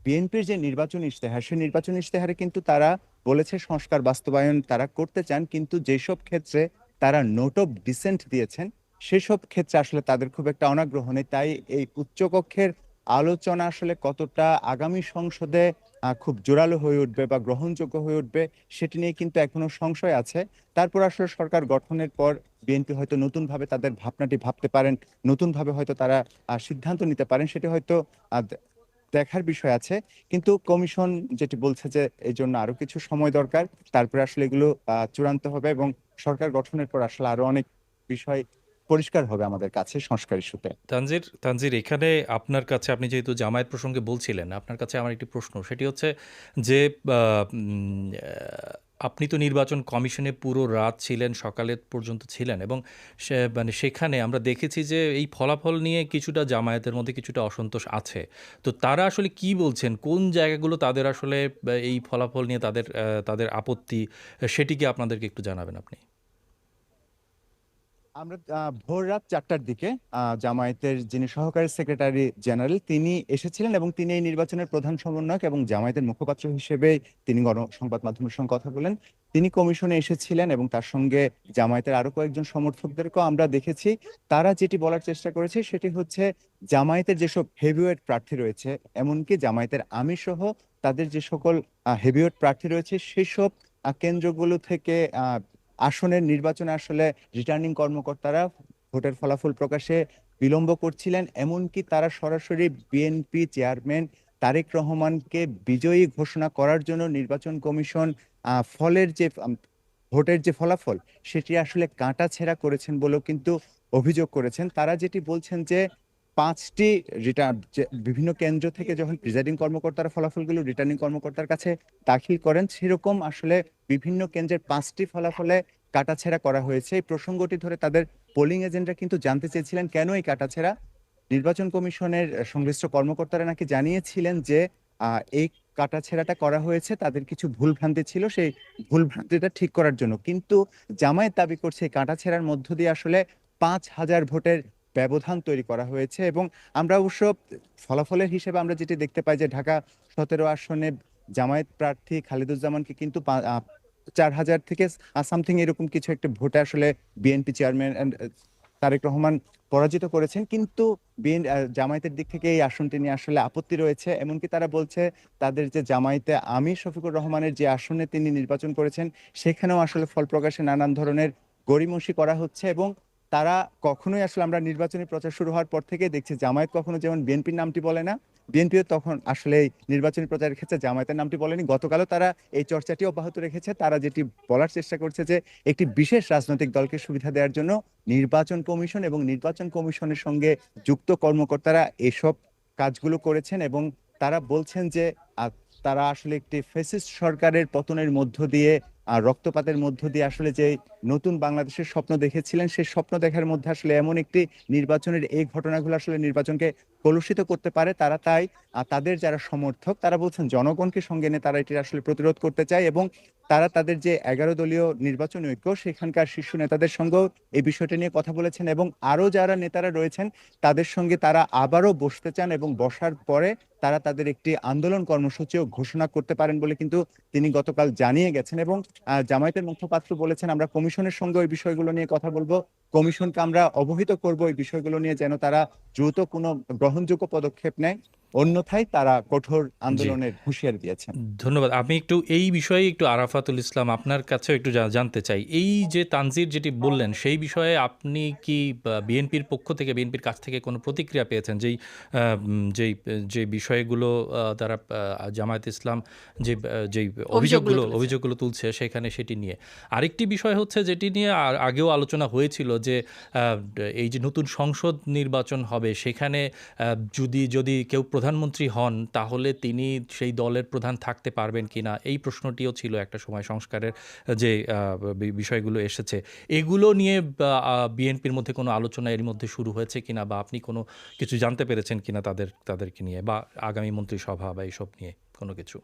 বিএনপির যে নির্বাচনী ইশতেহার, সেই নির্বাচনী ইশতেহারে কিন্তু তারা বলেছে সংস্কার বাস্তবায়ন তারা করতে চান, কিন্তু যেসব ক্ষেত্রে তারা নোট অফ ডিসেন্ট দিয়েছেন সেসব ক্ষেত্রে আসলে তাদের খুব একটা অনাগ্রহ নেই। তাই এই উচ্চকক্ষের আলোচনা আসলে কতটা আগামী সংসদে খুব জোরালো হয়ে উঠবে বা গ্রহণযোগ্য হয়ে উঠবে সেটি নিয়ে কিন্তু এখনো সংশয় আছে। তারপর আসলে সরকার গঠনের পর বিএনপি হয়তো নতুন ভাবে তাদের ভাবনাটি ভাবতে পারেন, নতুন ভাবে হয়তো তারা সিদ্ধান্ত নিতে পারেন, সেটি হয়তো দেখার বিষয় আছে। কিন্তু কমিশন যেটি বলছে যে এই জন্য আরো কিছু সময় দরকার, তারপরে আসলে এগুলো চূড়ান্ত হবে এবং সরকার গঠনের পর আসলে আরো অনেক বিষয় পরিষ্কার হবে আমাদের কাছে সংস্কার ইস্যুতে। তানজির, এখানে আপনার কাছে, আপনি যেহেতু জামায়াত প্রসঙ্গে বলছিলেন, আপনার কাছে আমার একটি প্রশ্ন, সেটি হচ্ছে যে আপনি তো নির্বাচন কমিশনে পুরো রাত ছিলেন, সকালের পর্যন্ত ছিলেন, এবং সেখানে আমরা দেখেছি যে এই ফলাফল নিয়ে কিছুটা জামায়াতের মধ্যে কিছুটা অসন্তোষ আছে। তো তারা আসলে কি বলছেন, কোন জায়গাগুলো তাদের আসলে এই ফলাফল নিয়ে তাদের তাদের আপত্তি, সেটি কি আপনাদেরকে একটু জানাবেন আপনি? আমরা ভোর রাত 4টার দিকে জামায়াতের যিনি সহকারী সেক্রেটারি জেনারেল তিনি এসেছিলেন এবং তিনি এই নির্বাচনের প্রধান সমন্বয়ক এবং জামায়াতের মুখপাত্র হিসেবে তিনি সংবাদ মাধ্যমের সঙ্গে কথা বলেন। তিনি কমিশনে এসেছিলেন এবং তার সঙ্গে জামায়াতের আরো কয়েকজন সমর্থকদেরকেও আমরা দেখেছি। তারা যেটি বলার চেষ্টা করেছে সেটি হচ্ছে জামায়াতের যেসব হেভিওয়েট প্রার্থী রয়েছে, এমনকি জামায়াতের আমির সহ তাদের যে সকল হেভিওয়েট প্রার্থী রয়েছে সেসব কেন্দ্রগুলো থেকে আসনের নির্বাচনে আসলে রিটার্নিং কর্মকর্তারা ভোটের ফলাফল প্রকাশে বিলম্ব করছিলেন। এমনকি তারা সরাসরি বিএনপি চেয়ারম্যান তারেক রহমানকে বিজয়ী ঘোষণা করার জন্য নির্বাচন কমিশন ফলের যে ভোটের যে ফলাফল সেটি আসলে কাটাছেঁড়া করেছেন বলেও কিন্তু অভিযোগ করেছেন। তারা যেটি বলছেন যে 5টি বিভিন্ন কেন্দ্র থেকে যখন প্রিজাইডিং কর্মকর্তারা ফলাফলগুলো রিটার্নিং কর্মকর্তার কাছে দাখিল করেন, সেরকম আসলে বিভিন্ন কেন্দ্রের 5টি ফলাফলে কাটাছেঁড়া করা হয়েছে। এই প্রসঙ্গটি ধরে তাদের পোলিং এজেন্টরা কিন্তু জানতে চেয়েছিলেন কেন এই কাটাছেঁড়া। নির্বাচন কমিশনের সংশ্লিষ্ট কর্মকর্তারা নাকি জানিয়েছিলেন যে এই কাটাছেঁড়াটা করা হয়েছে, তাদের কিছু ভুলভ্রান্তি ছিল, সেই ভুলভ্রান্তিটা ঠিক করার জন্য। কিন্তু জামায়াত দাবি করছে এই কাটাছেঁড়ার মধ্য দিয়ে আসলে 5,000 ভোটের ব্যবধান তৈরি করা হয়েছে। এবং আমরা অবশ্য ফলাফলের হিসেবে আমরা যেটি দেখতে পাই যে ঢাকা 17 আসনে জামায়াত প্রার্থী খালিদুজ্জামানকে কিন্তু 4,000 থেকে সামথিং এরকম কিছু একটা ভোটে আসলে বিএনপি চেয়ারম্যান তারেক রহমান পরাজিত করেছেন। কিন্তু জামায়াতের দিক থেকে এই আসনটি নিয়ে আসলে আপত্তি রয়েছে। এমনকি তারা বলছে তাদের যে জামায়াতে আমির শফিকুর রহমানের যে আসনে তিনি নির্বাচন করেছেন সেখানেও আসলে ফল প্রকাশে নানান ধরনের গড়িমসি করা হচ্ছে। এবং তারা কখনোই আসলে, আমরা নির্বাচনী প্রচার শুরু হওয়ার পর থেকে দেখছি জামায়াত কখনো যেমন বিএনপির নামটি বলে না, বিএনপিও তখন আসলে এই নির্বাচনী প্রচারের ক্ষেত্রে জামায়াতের নামটি বলেনি। গতকালও তারা এই চর্চাটি অব্যাহত রেখেছে। তারা যেটি বলার চেষ্টা করছে যে একটি বিশেষ রাজনৈতিক দলকে সুবিধা দেওয়ার জন্য নির্বাচন কমিশন এবং নির্বাচন কমিশনের সঙ্গে যুক্ত কর্মকর্তারা এসব কাজগুলো করেছেন। এবং তারা বলছেন যে তারা আসলে একটি ফ্যাসিস্ট সরকারের পতনের মধ্য দিয়ে রক্তপাতের মধ্য দিয়ে আসলে যে নতুন বাংলাদেশের স্বপ্ন দেখেছিলেন, সেই স্বপ্ন দেখার মধ্যে আসলে এমন একটি নির্বাচনের এই ঘটনাগুলো আসলে নির্বাচনকে কলুষিত করতে পারে। তারা তাই তাদের যারা সমর্থক তারা বলছেন জনগণকে সঙ্গে নিয়ে তারা এটি আসলে প্রতিরোধ করতে চায়। এবং তারা তাদের যে 11 দলীয় নির্বাচনী ঐক্য সেখানকার শীর্ষ নেতাদের সঙ্গেও এই বিষয়টা নিয়ে কথা বলেছেন এবং আরো যারা নেতারা রয়েছেন তাদের সঙ্গে তারা আবারও বসতে চান এবং বসার পরে তারা তাদের একটি আন্দোলন কর্মসূচিও ঘোষণা করতে পারেন বলে কিন্তু তিনি গতকাল জানিয়ে গেছেন। এবং জামায়াতের মুখপাত্র বলেছেন আমরা কমিশনের সঙ্গে ওই বিষয়গুলো নিয়ে কথা বলবো, কমিশনকে আমরা অবহিত করব এই বিষয়গুলো নিয়ে যেন তারা দ্রুত কোনো গ্রহণযোগ্য পদক্ষেপ নেয়, অন্যথায় তারা কঠোর জি, আন্দোলনের হুঁশিয়ারি দিয়েছেন। ধন্যবাদ। আমি একটু এই বিষয়ে একটু আরাফাতুল ইসলাম আপনার কাছেও একটু জানতে চাই। এই যে তানজির যেটি বললেন সেই বিষয়ে আপনি কি বিএনপির পক্ষ থেকে, বিএনপির কাছ থেকে কোনো প্রতিক্রিয়া পেয়েছেন? যে বিষয়গুলো তারা জামায়াত ইসলাম যে যেই অভিযোগগুলো তুলেছে। অভিযোগগুলো তুলছে সেখানে সেটি নিয়ে। আরেকটি বিষয় হচ্ছে যেটি নিয়ে আগেও আলোচনা হয়েছিল যে এই যে নতুন সংসদ নির্বাচন হবে সেখানে যদি কেউ প্রধানমন্ত্রী হন তাহলে তিনি সেই দলের প্রধান থাকতে পারবেন কিনা, এই প্রশ্নটিও ছিল একটা সময় সংস্কারের যে বিষয়গুলো এসেছে। এগুলো নিয়ে বিএনপির মধ্যে কোনো আলোচনা এর মধ্যে শুরু হয়েছে কিনা, বা আপনি কোনো কিছু জানতে পেরেছেন কিনা তাদেরকে নিয়ে, বা আগামী মন্ত্রিসভা বা এইসব নিয়ে কোনো কিছু?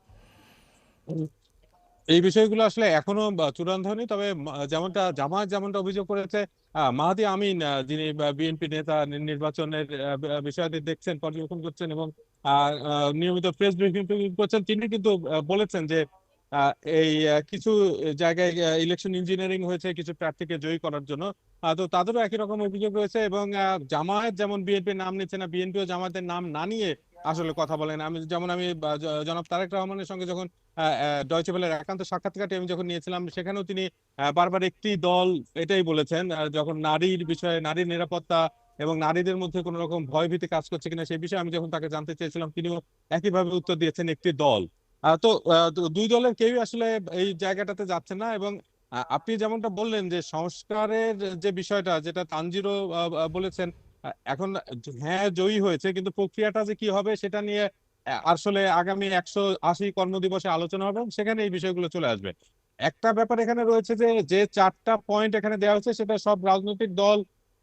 এই বিষয়গুলো আসলে এখনো চূড়ান্ত হয়নি। তবে যেমনটা অভিযোগ করেছে মাহাদি আমিন, যিনি বিএনপি নেতা, নির্বাচনের বিষয়াদি দেখছেন, পর্যবেক্ষণ করছেন এবং নিয়মিত প্রেস ব্রিফিং করছেন, তিনি কিন্তু বলেছেন যে আহ, এই কিছু জায়গায় ইলেকশন ইঞ্জিনিয়ারিং হয়েছে কিছু প্রার্থীকে জয়ী করার জন্য। তো তাদেরও একই রকম অভিযোগ রয়েছে, এবং জামায়াত যেমন বিএনপির নাম নিচ্ছে না, বিএনপিও জামায়াতের নাম না নিয়ে আসলে কথা বলেন। আমি জনাব তারেক রহমানের সঙ্গে যখন ডয়চে ভেলের একান্ত সাক্ষাৎকারটি আমি যখন নিয়েছিলাম, সেখানেও তিনি বারবার একটি দল এটাই বলেছেন, যখন নারীর বিষয়ে, নারীর নিরাপত্তা এবং নারীদের মধ্যে কোনো রকম ভয়ভীতি কাজ করছে কিনা সেই বিষয়ে আমি যখন তাকে জানতে চেয়েছিলাম, তিনিও একইভাবে উত্তর দিয়েছেন একটি দল। তো দুই দলের কেউই আসলে এই জায়গাটাতে যাচ্ছে না। এবং আপনি যেমনটা বললেন যে সংস্কারের যে বিষয়টা, যেটা তানজিরও বলেছেন, এখন হ্যাঁ জয়ী হয়েছে, কিন্তু প্রক্রিয়াটা যে কি হবে সেটা নিয়ে আসলে আগামী 180 কর্মদিবসে আলোচনা হবে, এবং সেখানে এই বিষয়গুলো চলে আসবে। একটা ব্যাপার এখানে রয়েছে যে যে 4টা পয়েন্ট এখানে দেওয়া হয়েছে, সেটা সব রাজনৈতিক দল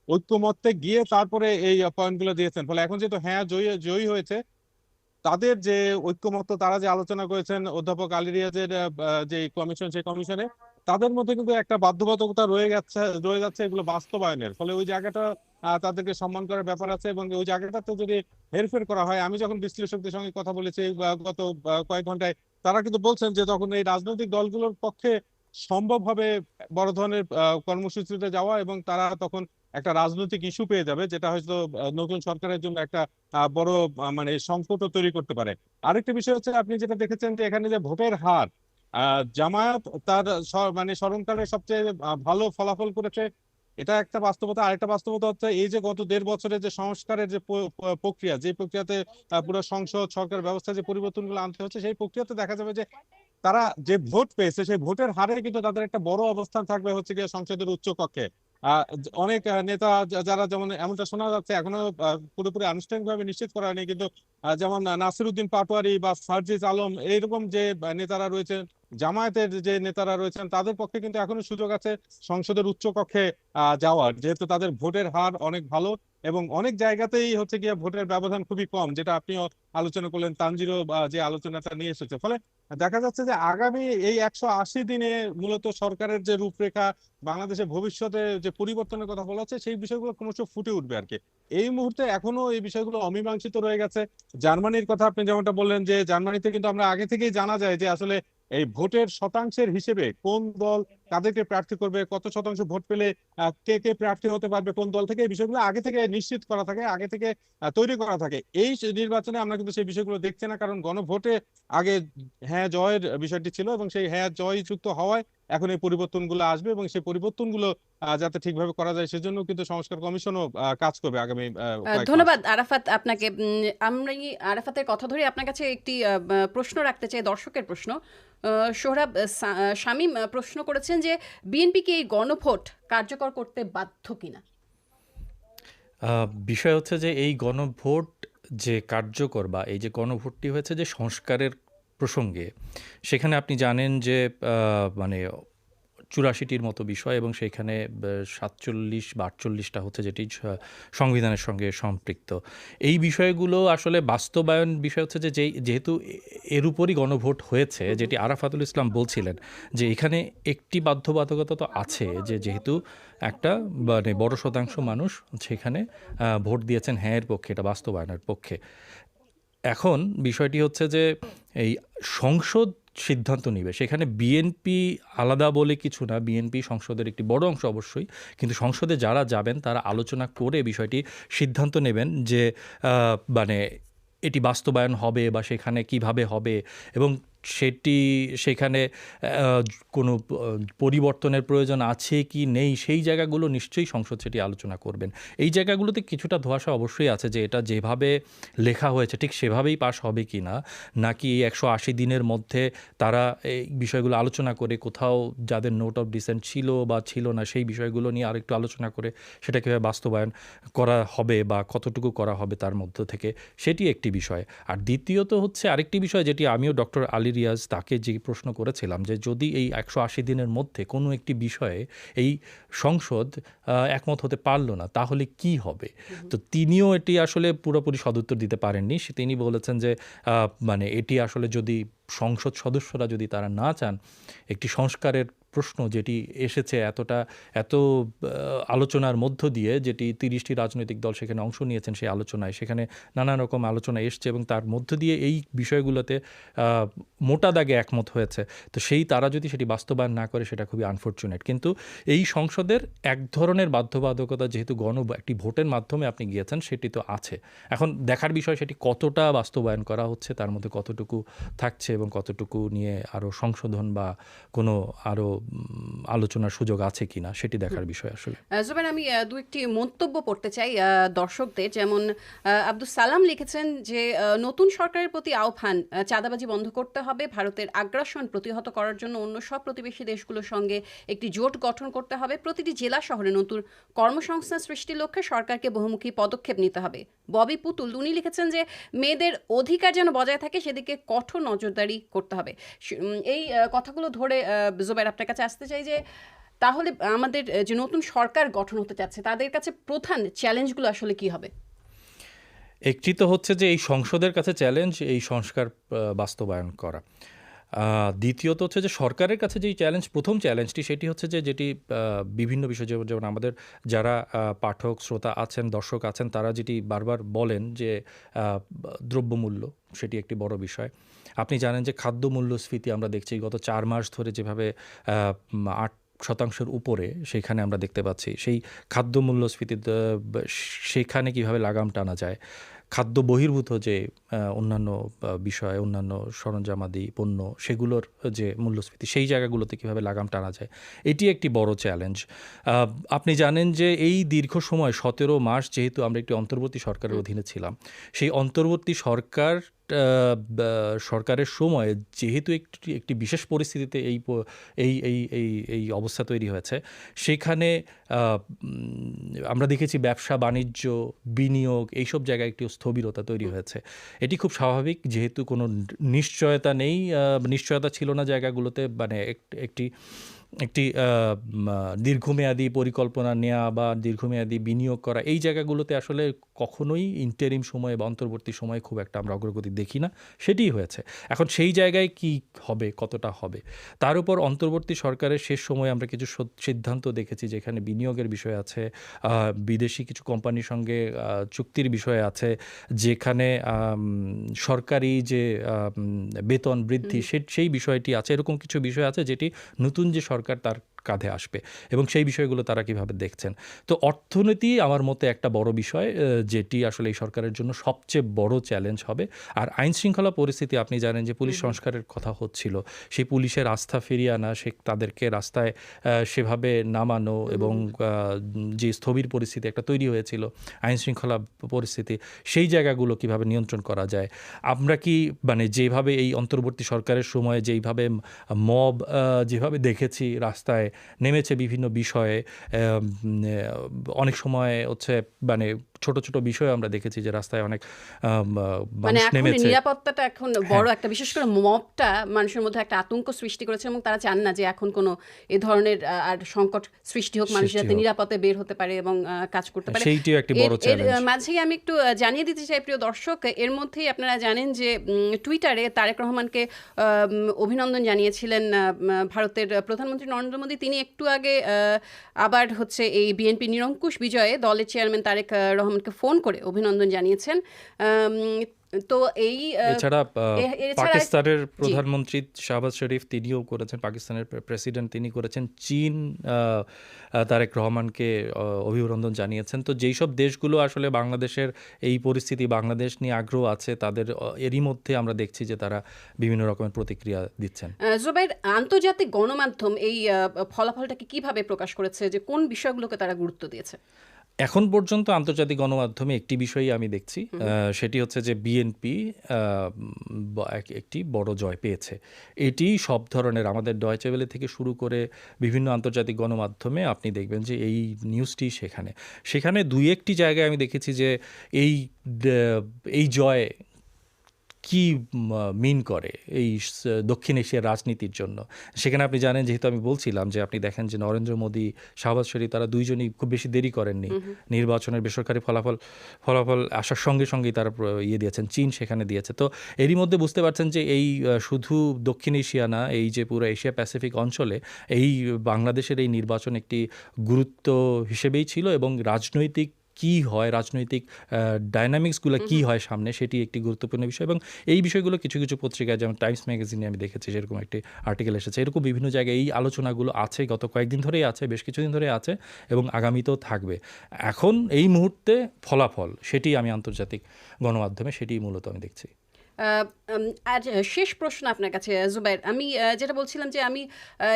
ঐক্যমত্যে গিয়ে তারপরে এই পয়েন্টগুলো দিয়েছেন। ফলে এখন যেহেতু হ্যাঁ জয়ী জয়ী হয়েছে, তাদের যে ঐক্যমত্য, তারা যে আলোচনা করেছেন অধ্যাপক আলী রিয়াজের যে কমিশন, সেই কমিশনে তাদের মধ্যে কিন্তু একটা বাধ্যবাধকতা রয়ে যাচ্ছে এগুলো বাস্তবায়নের। ফলে ওই জায়গাটা তাদেরকে সম্মান করার ব্যাপার আছে, এবং ওই জায়গাটাতে যদি হেরফের করা হয়, আমি যখন বিশ্লেষকদের সঙ্গে কথা বলেছি গত কয়েক ঘন্টায়, তারা কিন্তু বলছেন যে তখন এই রাজনৈতিক দলগুলোর পক্ষে সম্ভব হবে বড় ধরনের কর্মসূচিতে যাওয়া, এবং তারা তখন একটা রাজনৈতিক ইস্যু পেয়ে যাবে, যেটা হয়তো নতুন সরকারের জন্য একটা বড় মানে সংকটও তৈরি করতে পারে। আরেকটা বিষয় হচ্ছে, আপনি যেটা দেখেছেন যে এখানে যে ভোটের হার, জামায়াত তার মানে স্মরণকালে সবচেয়ে ভালো ফলাফল করেছে, এটা একটা বাস্তবতা। আরেকটা বাস্তবতা হচ্ছে এই যে গত 1.5 বছরের যে সংস্কারের যে প্রক্রিয়া, যে প্রক্রিয়াতে পুরো সংসদ সরকার ব্যবস্থা যে পরিবর্তনগুলো আনতে হচ্ছে, সেই প্রক্রিয়াতে দেখা যাবে যে তারা যে ভোট পেয়েছে সেই ভোটের হারে কিন্তু তাদের একটা বড় অবস্থান থাকবে হচ্ছে গিয়ে সংসদের উচ্চ কক্ষে। অনেক নেতা যারা, যেমন এমনটা শোনা যাচ্ছে, এখনো পুরোপুরি আনুষ্ঠানিকভাবে নিশ্চিত করা হয়নি, কিন্তু যেমন নাসির উদ্দিন পাটোয়ারি বা সার্জিস আলম, এইরকম যে নেতারা রয়েছেন, জামায়াতের যে নেতারা রয়েছেন, তাদের পক্ষে কিন্তু এখনো সুযোগ আছে সংসদের উচ্চ কক্ষে যাওয়ার, যেহেতু তাদের ভোটের হার অনেক ভালো, এবং অনেক জায়গাতেই হচ্ছে গিয়ে ভোটের ব্যবধান খুবই কম, যেটা আপনিও আলোচনা করলেন, তানজিরও যে আলোচনাটা নিয়ে এসেছে। ফলে দেখা যাচ্ছে যে আগামী এই 180 দিনে মূলত সরকারের যে রূপরেখা, বাংলাদেশের ভবিষ্যতে যে পরিবর্তনের কথা বলা হচ্ছে, সেই বিষয়গুলো ক্রমশ ফুটে উঠবে আর কি। এই মুহূর্তে এখনো এই বিষয়গুলো অমীমাংসিত রয়ে গেছে। জার্মানির কথা আপনি যেমনটা বললেন, যে জার্মানিতে কিন্তু আমরা আগে থেকেই জানা যায় যে আসলে এই ভোটের শতাংশের হিসেবে কোন দল কাদেরকে প্রার্থী করবে, কত শতাংশ ভোট পেলে কে কে প্রার্থী হতে পারবে কোন দল থেকে, এই বিষয়গুলো আগে থেকে নিশ্চিত করা থাকে, আগে থেকে তৈরি করা থাকে। এই নির্বাচনে আমরা কিন্তু সেই বিষয়গুলো দেখছি না, কারণ গণভোটে আগে হ্যাঁ জয়ের বিষয়টি ছিল, এবং সেই হ্যাঁ জয় যুক্ত হওয়ায় এখন এই পরিবর্তনগুলো আসবে, এবং সেই পরিবর্তনগুলো যাতে ঠিকভাবে করা যায় সেজন্য কিন্তু সংস্কার কমিশনও কাজ করবে আগামী কয়েক মাস। ধন্যবাদ আরাফাত আপনাকে। আমরা আরাফাতের কথা ধরে আপনার কাছে একটি প্রশ্ন রাখতে চাই, দর্শকের প্রশ্ন। সোহরাব শামীম প্রশ্ন করেছেন যে বিএনপিকে এই গণভোট কার্যকর করতে বাধ্য কিনা। বিষয় হচ্ছে যে এই গণভোট যে কার্যকর, বা এই যে গণভোটটি হয়েছে যে সংস্কারের প্রসঙ্গে, সেখানে আপনি জানেন যে মানে 84টির মতো বিষয়, এবং সেইখানে 47 বা 48টা হচ্ছে যেটি সংবিধানের সঙ্গে সম্পৃক্ত। এই বিষয়গুলো আসলে বাস্তবায়ন বিষয় হচ্ছে যে যেহেতু এর উপরই গণভোট হয়েছে, যেটি আরাফাতুল ইসলাম বলছিলেন, যে এখানে একটি বাধ্যবাধকতা তো আছে, যে যেহেতু একটা মানে বড় শতাংশ মানুষ সেখানে ভোট দিয়েছেন হ্যাঁ এর পক্ষে, এটা বাস্তবায়নের পক্ষে। এখন বিষয়টি হচ্ছে যে এই সংসদ সিদ্ধান্ত নিবে, সেখানে বিএনপি আলাদা বলে কিছু না, বিএনপি সংসদের একটি বড় অংশ অবশ্যই, কিন্তু সংসদে যারা যাবেন তারা আলোচনা করে বিষয়টি সিদ্ধান্ত নেবেন যে মানে এটি বাস্তবায়ন হবে বা সেখানে কিভাবে হবে, এবং সেখানে কোনো পরিবর্তনের প্রয়োজন আছে কি নেই, সেই জায়গাগুলো নিশ্চয়ই সংসদ সেটি আলোচনা করবেন। এই জায়গাগুলোতে কিছুটা ধোঁয়াশা অবশ্যই আছে, যে এটা যেভাবে লেখা হয়েছে ঠিক সেভাবেই পাশ হবে কি না, নাকি 180 দিনের মধ্যে তারা এই বিষয়গুলো আলোচনা করে কোথাও যাদের নোট অফ ডিসেন্ট ছিল বা ছিল না সেই বিষয়গুলো নিয়ে আরেকটু আলোচনা করে সেটা কীভাবে বাস্তবায়ন করা হবে বা কতটুকু করা হবে তার মধ্য থেকে, সেটি একটি বিষয়। আর দ্বিতীয়ত হচ্ছে আরেকটি বিষয়, যেটি আমিও ডক্টর আলী রিয়াজ তাকে যে প্রশ্ন করেছিলাম, যে যদি এই 180 দিনের মধ্যে কোনো একটি বিষয়ে এই সংসদ একমত হতে পারল না, তাহলে কি হবে। তো তিনিও এটি আসলে পুরোপুরি সদুত্তর দিতে পারেননি। তিনি বলেছেন যে মানে এটি আসলে যদি সংসদ সদস্যরা যদি তারা না চান, একটি সংস্কারের প্রশ্ন যেটি এসেছে এত আলোচনার মধ্য দিয়ে, যেটি 30টি রাজনৈতিক দল সেখানে অংশ নিয়েছেন সেই আলোচনায়, সেখানে নানা রকম আলোচনা এসছে, এবং তার মধ্য দিয়ে এই বিষয়গুলোতে মোটা দাগে একমত হয়েছে। তো তারা যদি সেটি বাস্তবায়ন না করে সেটা খুবই আনফরচুনেট। কিন্তু এই সংসদের এক ধরনের বাধ্যবাধকতা, যেহেতু একটি ভোটের মাধ্যমে আপনি গিয়েছেন, সেটি তো আছে। এখন দেখার বিষয় সেটি কতটা বাস্তবায়ন করা হচ্ছে, তার মধ্যে কতটুকু থাকছে এবং কতটুকু নিয়ে আরও সংশোধন বা কোনো আরও আলোচনার সুযোগ আছে কিনা সেটি দেখার বিষয় আসলে। জুবাইর, আমি দু একটি মন্তব্য পড়তে চাই দর্শকদের। যেমন আব্দুল সালাম লিখেছেন যে নতুন সরকারের প্রতি আহ্বান, চাঁদাবাজি বন্ধ করতে হবে, ভারতের আগ্রাসন প্রতিহত করার জন্য অন্য সব প্রতিবেশী দেশগুলোর সঙ্গে একটি জোট গঠন করতে হবে, প্রতিটি জেলা শহরে নতুন কর্মসংস্থান সৃষ্টির লক্ষ্যে সরকারকে বহুমুখী পদক্ষেপ নিতে হবে। ববি পুতুল উনি লিখেছেন যে মেয়েদের অধিকার যেন বজায় থাকে সেদিকে কঠোর নজরদারি করতে হবে। এই কথাগুলো ধরে জুবাইর আপনার কাছে আসতে চাই যে তাহলে আমাদের যে নতুন সরকার গঠন হতে যাচ্ছে তাদের কাছে প্রধান চ্যালেঞ্জগুলো আসলে কি হবে? একটি তো হচ্ছে যে এই সংসদের কাছে চ্যালেঞ্জ এই সংস্কার বাস্তবায়ন করা। দ্বিতীয়ত হচ্ছে যে সরকারের কাছে যেই প্রথম চ্যালেঞ্জটি সেটি হচ্ছে যে যেটি বিভিন্ন বিষয়, যেমন আমাদের যারা পাঠক শ্রোতা আছেন, দর্শক আছেন, তারা যেটি বারবার বলেন যে দ্রব্যমূল্য, সেটি একটি বড় বিষয়। আপনি জানেন যে খাদ্য মূল্যস্ফীতি আমরা দেখছি গত 4 মাস ধরে যেভাবে 8% উপরে সেখানে আমরা দেখতে পাচ্ছি। সেই খাদ্য মূল্যস্ফীতি সেখানে কিভাবে লাগাম টানা যায়, খাদ্য বহির্ভূত যে অন্যান্য বিষয়, অন্যান্য সরঞ্জামাদি পণ্য, সেগুলোর যে মূল্যস্ফীতি, সেই জায়গাগুলোতে কীভাবে লাগাম টানা যায়, এটি একটি বড় চ্যালেঞ্জ। আপনি জানেন যে এই দীর্ঘ সময় 17 মাস যেহেতু আমরা একটি অন্তর্বর্তী সরকারের অধীনে ছিলাম, সেই অন্তর্বর্তী সরকারের সময় যেহেতু একটি বিশেষ পরিস্থিতিতে এই অবস্থা তৈরি হয়েছে, সেখানে আমরা দেখেছি ব্যবসা বাণিজ্য, বিনিয়োগ, এইসব জায়গায় একটি স্থবিরতা তৈরি হয়েছে। এটি খুব স্বাভাবিক, যেহেতু কোনো নিশ্চয়তা নেই, নিশ্চয়তা ছিল না জায়গাগুলোতে, মানে একটি দীর্ঘমেয়াদী পরিকল্পনা নেওয়া বা দীর্ঘমেয়াদী বিনিয়োগ করা, এই জায়গাগুলোতে আসলে কখনোই ইন্টারিম সময়ে বা অন্তর্বর্তী সময়ে খুব একটা আমরা অগ্রগতি দেখি না, সেটিই হয়েছে। এখন সেই জায়গায় কি হবে, কতটা হবে, তার উপর অন্তর্বর্তী সরকারের শেষ সময়ে আমরা কিছু সিদ্ধান্ত দেখেছি যেখানে বিনিয়োগের বিষয় আছে, বিদেশি কিছু কোম্পানির সঙ্গে চুক্তির বিষয় আছে, যেখানে সরকারি যে বেতন বৃদ্ধি সেই বিষয়টি আছে। এরকম কিছু বিষয় আছে যেটি নতুন যে সরকার তার কাঁধে আসবে এবং সেই বিষয়গুলো তারা কিভাবে দেখছেন। তো অর্থনীতি আমার মতে একটা বড় বিষয়, যেটি আসলে এই সরকারের জন্য সবচেয়ে বড় চ্যালেঞ্জ হবে। আর আইন শৃঙ্খলা পরিস্থিতি, আপনি জানেন যে পুলিশ সংস্কারের কথা হচ্ছিল, সেই পুলিশের আস্থা ফিরিয়ে আনা, তাদেরকে রাস্তায় সেভাবে নামানো এবং যে স্থবির পরিস্থিতি একটা তৈরি হয়েছিল, আইন শৃঙ্খলা পরিস্থিতি, সেই জায়গাগুলো কিভাবে নিয়ন্ত্রণ করা যায়। আমরা কি যেভাবে এই অন্তর্বর্তী সরকারের সময় যেইভাবে মব যেভাবে দেখেছি রাস্তায় নেমেছে বিভিন্ন বিষয়ে, অনেক সময় হচ্ছে ছোট ছোট বিষয় আমরা দেখেছি যে রাস্তায় অনেক মানুষ নেমেছে। নিরাপত্তাটা এখন বড় একটা, বিশেষ করে মবটা মানুষের মধ্যে একটা আতঙ্ক সৃষ্টি করেছে এবং তারা চান না যে এখন কোনো এ ধরনের আর সংকট সৃষ্টি হোক, মানুষ যাতে নিরাপদে বের হতে পারে এবং কাজ করতে পারে। সেইটিও একটি বড় চ্যালেঞ্জ। এর মাঝেই আমি একটু জানিয়ে দিতে চাই প্রিয় দর্শক, এর মধ্যেই আপনারা জানেন যে টুইটারে তারেক রহমানকে অভিনন্দন জানিয়েছিলেন ভারতের প্রধানমন্ত্রী নরেন্দ্র মোদী। তিনি একটু আগে আবার হচ্ছে এই বিএনপি নিরঙ্কুশ বিজয়ে দলের চেয়ারম্যান তারেক রহমানকে ফোন করে অভিনন্দন জানিয়েছেন। তো এছাড়া পাকিস্তানের প্রধানমন্ত্রী শাহবাজ শরীফ তিনিও করেছেন, পাকিস্তানের প্রেসিডেন্ট তিনি করেছেন, চীন তারেক রহমানকে অভিনন্দন জানিয়েছেন। তো যেই সব দেশগুলো আসলে বাংলাদেশের এই পরিস্থিতি, বাংলাদেশ নিয়ে আগ্রহ আছে, তাদের এরই মধ্যে আমরা দেখছি যে তারা বিভিন্ন রকমের প্রতিক্রিয়া দিচ্ছেন। জুবাইর, আন্তর্জাতিক গণমাধ্যম এই ফলাফলটাকে কিভাবে প্রকাশ করেছে, যে কোন বিষয়গুলোকে তারা গুরুত্ব দিয়েছে? এখন পর্যন্ত আন্তর্জাতিক গণমাধ্যমে একটি বিষয়ই আমি দেখছি, সেটি হচ্ছে যে বিএনপি একটি বড় জয় পেয়েছে। এটি সব ধরনের, আমাদের ডয়েচে ওয়েলে থেকে শুরু করে বিভিন্ন আন্তর্জাতিক গণমাধ্যমে আপনি দেখবেন যে এই নিউজটি সেখানে দুই একটি জায়গায় আমি দেখেছি যে এই জয় কি মিন করে এই দক্ষিণ এশিয়ার রাজনীতির জন্য। সেখানে আপনি জানেন, যেহেতু আমি বলছিলাম যে আপনি দেখেন যে নরেন্দ্র মোদী, শাহবাজ শরীফ, তারা দুইজনই খুব বেশি দেরি করেননি নির্বাচনের বেসরকারি ফলাফল আসার সঙ্গে সঙ্গেই তারা দিয়েছেন, চীন সেখানে দিয়েছে। তো এরই মধ্যে বুঝতে পারছেন যে এই শুধু দক্ষিণ এশিয়া না, এই যে পুরো এশিয়া প্যাসিফিক অঞ্চলে এই বাংলাদেশের এই নির্বাচন একটি গুরুত্ব হিসেবেই ছিল এবং রাজনৈতিক কি হয়, রাজনৈতিক ডায়নামিক্সগুলো কি হয় সামনে, সেটি একটি গুরুত্বপূর্ণ বিষয়। এবং এই বিষয়গুলো কিছু কিছু পত্রিকায়, যেমন টাইমস ম্যাগাজিনে আমি দেখেছি সেরকম একটি আর্টিকেল এসেছে। এরকম বিভিন্ন জায়গায় এই আলোচনাগুলো আছে, গত কয়েকদিন ধরেই আছে, বেশ কিছুদিন ধরে আছে এবং আগামীতেও থাকবে। এখন এই মুহূর্তে ফলাফল সেটি আমি আন্তর্জাতিক গণমাধ্যমে সেটি মূলত আমি দেখছি। আর শেষ প্রশ্ন আপনার কাছে জুবাইর, আমি যেটা বলছিলাম যে আমি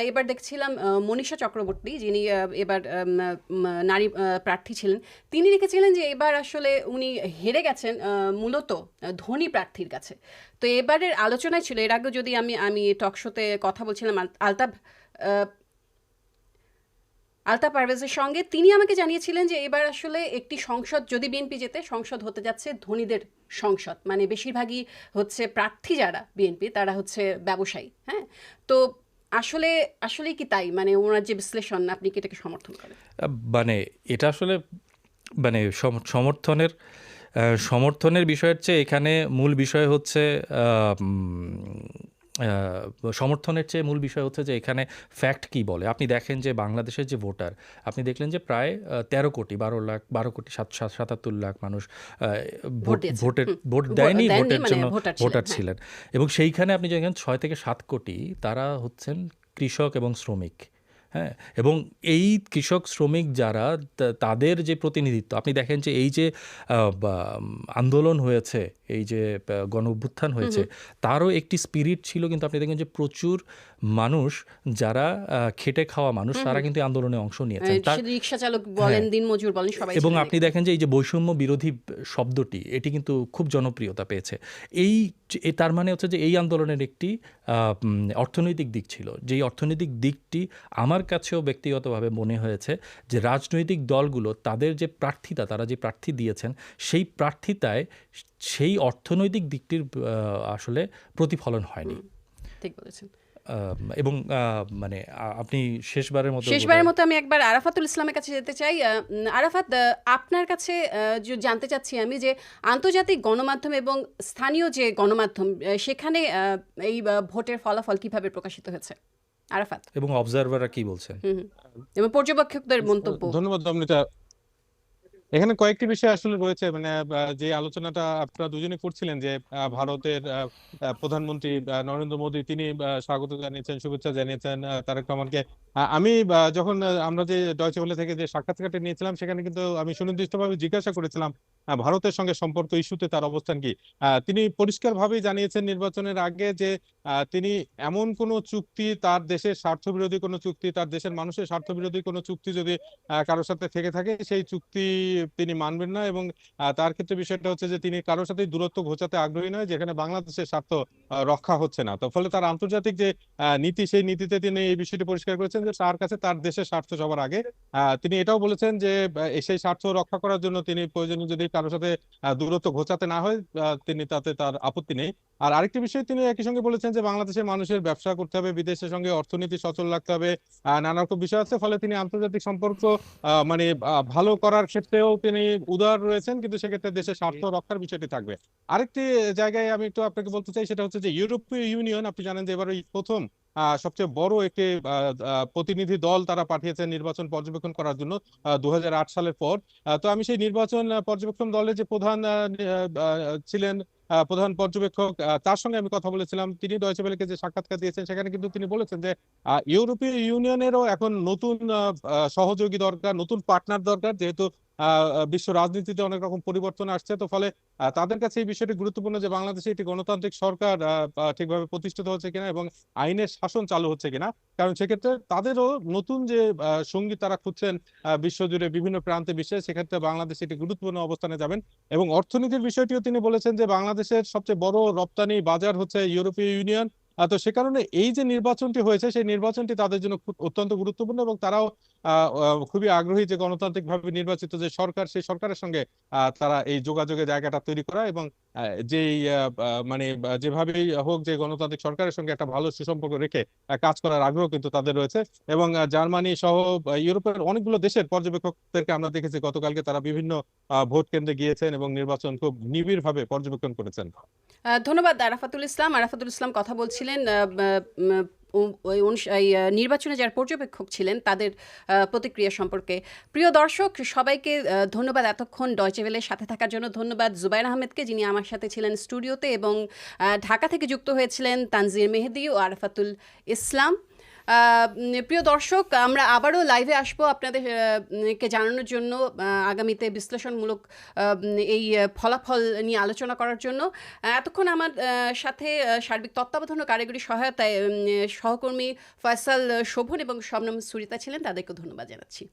এবার দেখছিলাম মনীষা চক্রবর্তী, যিনি এবার নারী প্রার্থী ছিলেন, তিনি লিখেছিলেন যে এবার আসলে উনি হেরে গেছেন মূলত ধনী প্রার্থীর কাছে। তো এবারের আলোচনায় ছিল, এর আগে যদি আমি টক শোতে কথা বলছিলাম আলতাফ পারভেজের সঙ্গে, তিনি আমাকে জানিয়েছিলেন যে এবার আসলে একটি সংসদ, যদি বিএনপি জেতে, সংসদ হতে যাচ্ছে ধনীদের সংসদ, মানে বেশিরভাগই হচ্ছে প্রার্থী যারা বিএনপি তারা হচ্ছে ব্যবসায়ী। হ্যাঁ, তো আসলে কি তাই? মানে ওনার যে বিশ্লেষণ, আপনি কি এটাকে সমর্থন করেন? মানে এটা আসলে মানে সমর্থনের বিষয়ের চেয়ে এখানে মূল বিষয় হচ্ছে সমর্থনের চেয়ে মূল বিষয় হচ্ছে যে এখানে ফ্যাক্ট কি বলে। আপনি দেখেন যে বাংলাদেশের যে ভোটার, আপনি দেখলেন যে প্রায় 13 কোটি 12 কোটি 77 লাখ মানুষ ভোট দেয়নি, ভোটের মানে জন্য ভোটার হ্যাঁ। ছিলেন। এবং সেইখানে আপনি দেখেন 6 থেকে 7 কোটি তারা হচ্ছেন কৃষক এবং শ্রমিক। হ্যাঁ, এবং এই কৃষক শ্রমিক যারা তাদের যে প্রতিনিধিত্ব, আপনি দেখেন যে এই যে আন্দোলন হয়েছে, এই যে গণ অভ্যুত্থান হয়েছে, তারও একটি স্পিরিট ছিল। কিন্তু আপনি দেখেন যে প্রচুর মানুষ যারা খেটে খাওয়া মানুষ, তারা কিন্তু আন্দোলনে অংশ নিয়েছেন। রিক্সা চালক বলেন, দিনমজুর বলেন, সবাই। এবং আপনি দেখেন যে এই যে বৈষম্য বিরোধী শব্দটি, এটি কিন্তু খুব জনপ্রিয়তা পেয়েছে। তার মানে হচ্ছে যে এই আন্দোলনের একটি অর্থনৈতিক দিক ছিল, যেই অর্থনৈতিক দিকটি আমার কাছেও ব্যক্তিগতভাবে মনে হয়েছে যে রাজনৈতিক দলগুলো তাদের যে প্রার্থিতা, তারা যে প্রার্থী দিয়েছেন, সেই প্রার্থিতায় সেই অর্থনৈতিক দিকটির আসলে প্রতিফলন হয়নি। ঠিক বলেছেন। এবং মানে আপনি শেষবারের মতো আমি একবার আরাফাতুল ইসলামের কাছে যেতে চাই। আরাফাত, আপনার কাছে জানতে চাচ্ছি আমি যে আন্তর্জাতিক গণমাধ্যম এবং স্থানীয় যে গণমাধ্যম, সেখানে এই ভোটের ফলাফল কিভাবে প্রকাশিত হয়েছে, আরাফাত? এবং অবজারভাররা কি বলছেন এবং পর্যবেক্ষকদের মন্তব্য। ধন্যবাদ অমৃতা। এখানে কয়েকটি বিষয় আসলে রয়েছে, মানে যে আলোচনাটা আপনারা দুজনে করছিলেন, যে ভারতের প্রধানমন্ত্রী নরেন্দ্র মোদী, তিনি স্বাগত জানিয়েছেন, শুভেচ্ছা জানিয়েছেন তারেক রহমানকে। আমি যখন আমরা যে ডয়চে ভেলে থেকে যে সাক্ষাৎকারটা নিয়েছিলাম, সেখানে কিন্তু আমি সুনির্দিষ্টভাবে জিজ্ঞাসা করেছিলাম ভারতের সঙ্গে সম্পর্ক ইস্যুতে তার অবস্থান কি। তিনি পরিষ্কারভাবেই জানিয়েছেন নির্বাচনের আগে যে তিনি এমন কোনো চুক্তি, তার দেশের স্বার্থবিরোধী কোনো চুক্তি, তার দেশের মানুষের স্বার্থবিরোধী কোনো চুক্তি যদি কারোর সাথে থেকে থাকে, সেই চুক্তি তিনি মানবেন না। এবং তার ক্ষেত্রে বিষয়টা হচ্ছে যে তিনি কারোর সাথে দূরত্ব ঘোচাতে আগ্রহী নয়, যেখানে বাংলাদেশের স্বার্থ রক্ষা হচ্ছে না। তো ফলে তার আন্তর্জাতিক যে নীতি, সেই নীতিতে তিনি এই বিষয়টি পরিষ্কার করেছেন যে তার কাছে তার দেশের স্বার্থ সবার আগে। তিনি এটাও বলেছেন যে সেই স্বার্থ রক্ষা করার জন্য তিনি প্রয়োজনীয় যদি কারোর সাথে দূরত্ব ঘোচাতে না হয়, তিনি তাতে তার আপত্তি নেই। আর আরেকটি বিষয় তিনি একই সঙ্গে বলেছেন যে বাংলাদেশের মানুষের ব্যবসা করতে হবে, বিদেশের সঙ্গে অর্থনীতি সচল রাখতে হবে, নানা রকম বিষয় আছে। ফলে তিনি আন্তর্জাতিক সম্পর্ক মানে ভালো করার ক্ষেত্রেও তিনি উদার রয়েছেন, কিন্তু সেক্ষেত্রে দেশের স্বার্থ রক্ষার বিষয়টি থাকবে। আরেকটি জায়গায় আমি একটু আপনাকে বলতে চাই, সেটা হচ্ছে যে ইউরোপীয় ইউনিয়ন, আপনি জানেন যে এবার প্রথম সবচেয়ে বড় একটি প্রতিনিধি দল তারা পাঠিয়েছেন নির্বাচন পর্যবেক্ষণ করার জন্য 2008 সালের পর। তো আমি সেই নির্বাচন পর্যবেক্ষণ দলের যে প্রধান ছিলেন, প্রধান পর্যবেক্ষক, তার সঙ্গে আমি কথা বলেছিলাম। তিনি ডয়চে ভেলেকে যে সাক্ষাৎকার দিয়েছেন, সেখানে কিন্তু তিনি বলেছেন যে ইউরোপীয় ইউনিয়নেরও এখন নতুন সহযোগী দরকার, নতুন পার্টনার দরকার, যেহেতু বিশ্ব রাজনীতিতে অনেক রকম পরিবর্তন আসছে। তো ফলে তাদের কাছে এই বিষয়টি গুরুত্বপূর্ণ যে বাংলাদেশে একটি গণতান্ত্রিক সরকার ঠিকভাবে প্রতিষ্ঠিত হচ্ছে কিনা এবং আইনের শাসন চালু হচ্ছে কিনা। কারণ সেক্ষেত্রে তাদেরও নতুন যে সঙ্গী তারা খুঁজছেন বিশ্বজুড়ে বিভিন্ন প্রান্তে বিশ্বে, সেক্ষেত্রে বাংলাদেশ একটি গুরুত্বপূর্ণ অবস্থানে যাবেন। এবং অর্থনীতির বিষয়টিও তিনি বলেছেন যে বাংলাদেশের সবচেয়ে বড় রপ্তানি বাজার হচ্ছে ইউরোপীয় ইউনিয়ন। তো সে কারণে এই যে নির্বাচনটি হয়েছে, সেই নির্বাচনটি তাদের জন্য অত্যন্ত গুরুত্বপূর্ণ এবং তারাও খুবই আগ্রহী যে গণতান্ত্রিক ভাবে নির্বাচিত যে সরকার, সেই সরকারের সঙ্গে তারা এই যোগাযোগের জায়গাটা তৈরি করা এবং যেই মানে যেভাবেই হোক যে গণতান্ত্রিক সরকারের সঙ্গে একটা ভালো সুসম্পর্ক রেখে কাজ করার আগ্রহ কিন্তু তাদের রয়েছে। এবং জার্মানি সহ ইউরোপের অনেকগুলো দেশের পর্যবেক্ষকদেরকে আমরা দেখেছি গতকালকে তারা বিভিন্ন ভোট কেন্দ্রে গিয়েছেন এবং নির্বাচন খুব নিবিড় ভাবে পর্যবেক্ষণ করেছেন। ধন্যবাদ আরাফাতুল ইসলাম। কথা বলছিলেন এই নির্বাচনে যারা পর্যবেক্ষক ছিলেন তাদের প্রতিক্রিয়া সম্পর্কে। প্রিয় দর্শক, সবাইকে ধন্যবাদ এতক্ষণ ডয়চে ভেলের সাথে থাকার জন্য। ধন্যবাদ জুবাইর আহমেদকে, যিনি আমার সাথে ছিলেন স্টুডিওতে, এবং ঢাকা থেকে যুক্ত হয়েছিলেন তানজির মেহেদি ও আরাফাতুল ইসলাম। প্রিয় দর্শক, আমরা আবারও লাইভে আসবো আপনাদের কে জানানোর জন্য, আগামীতে বিশ্লেষণমূলক এই ফলাফল নিয়ে আলোচনা করার জন্য। এতক্ষণ আমার সাথে সার্বিক তত্ত্বাবধান ও কারিগরি সহায়তায় সহকর্মী ফয়সাল শোভন এবং শবনম সুরিতা ছিলেন, তাদেরকে ধন্যবাদ জানাচ্ছি।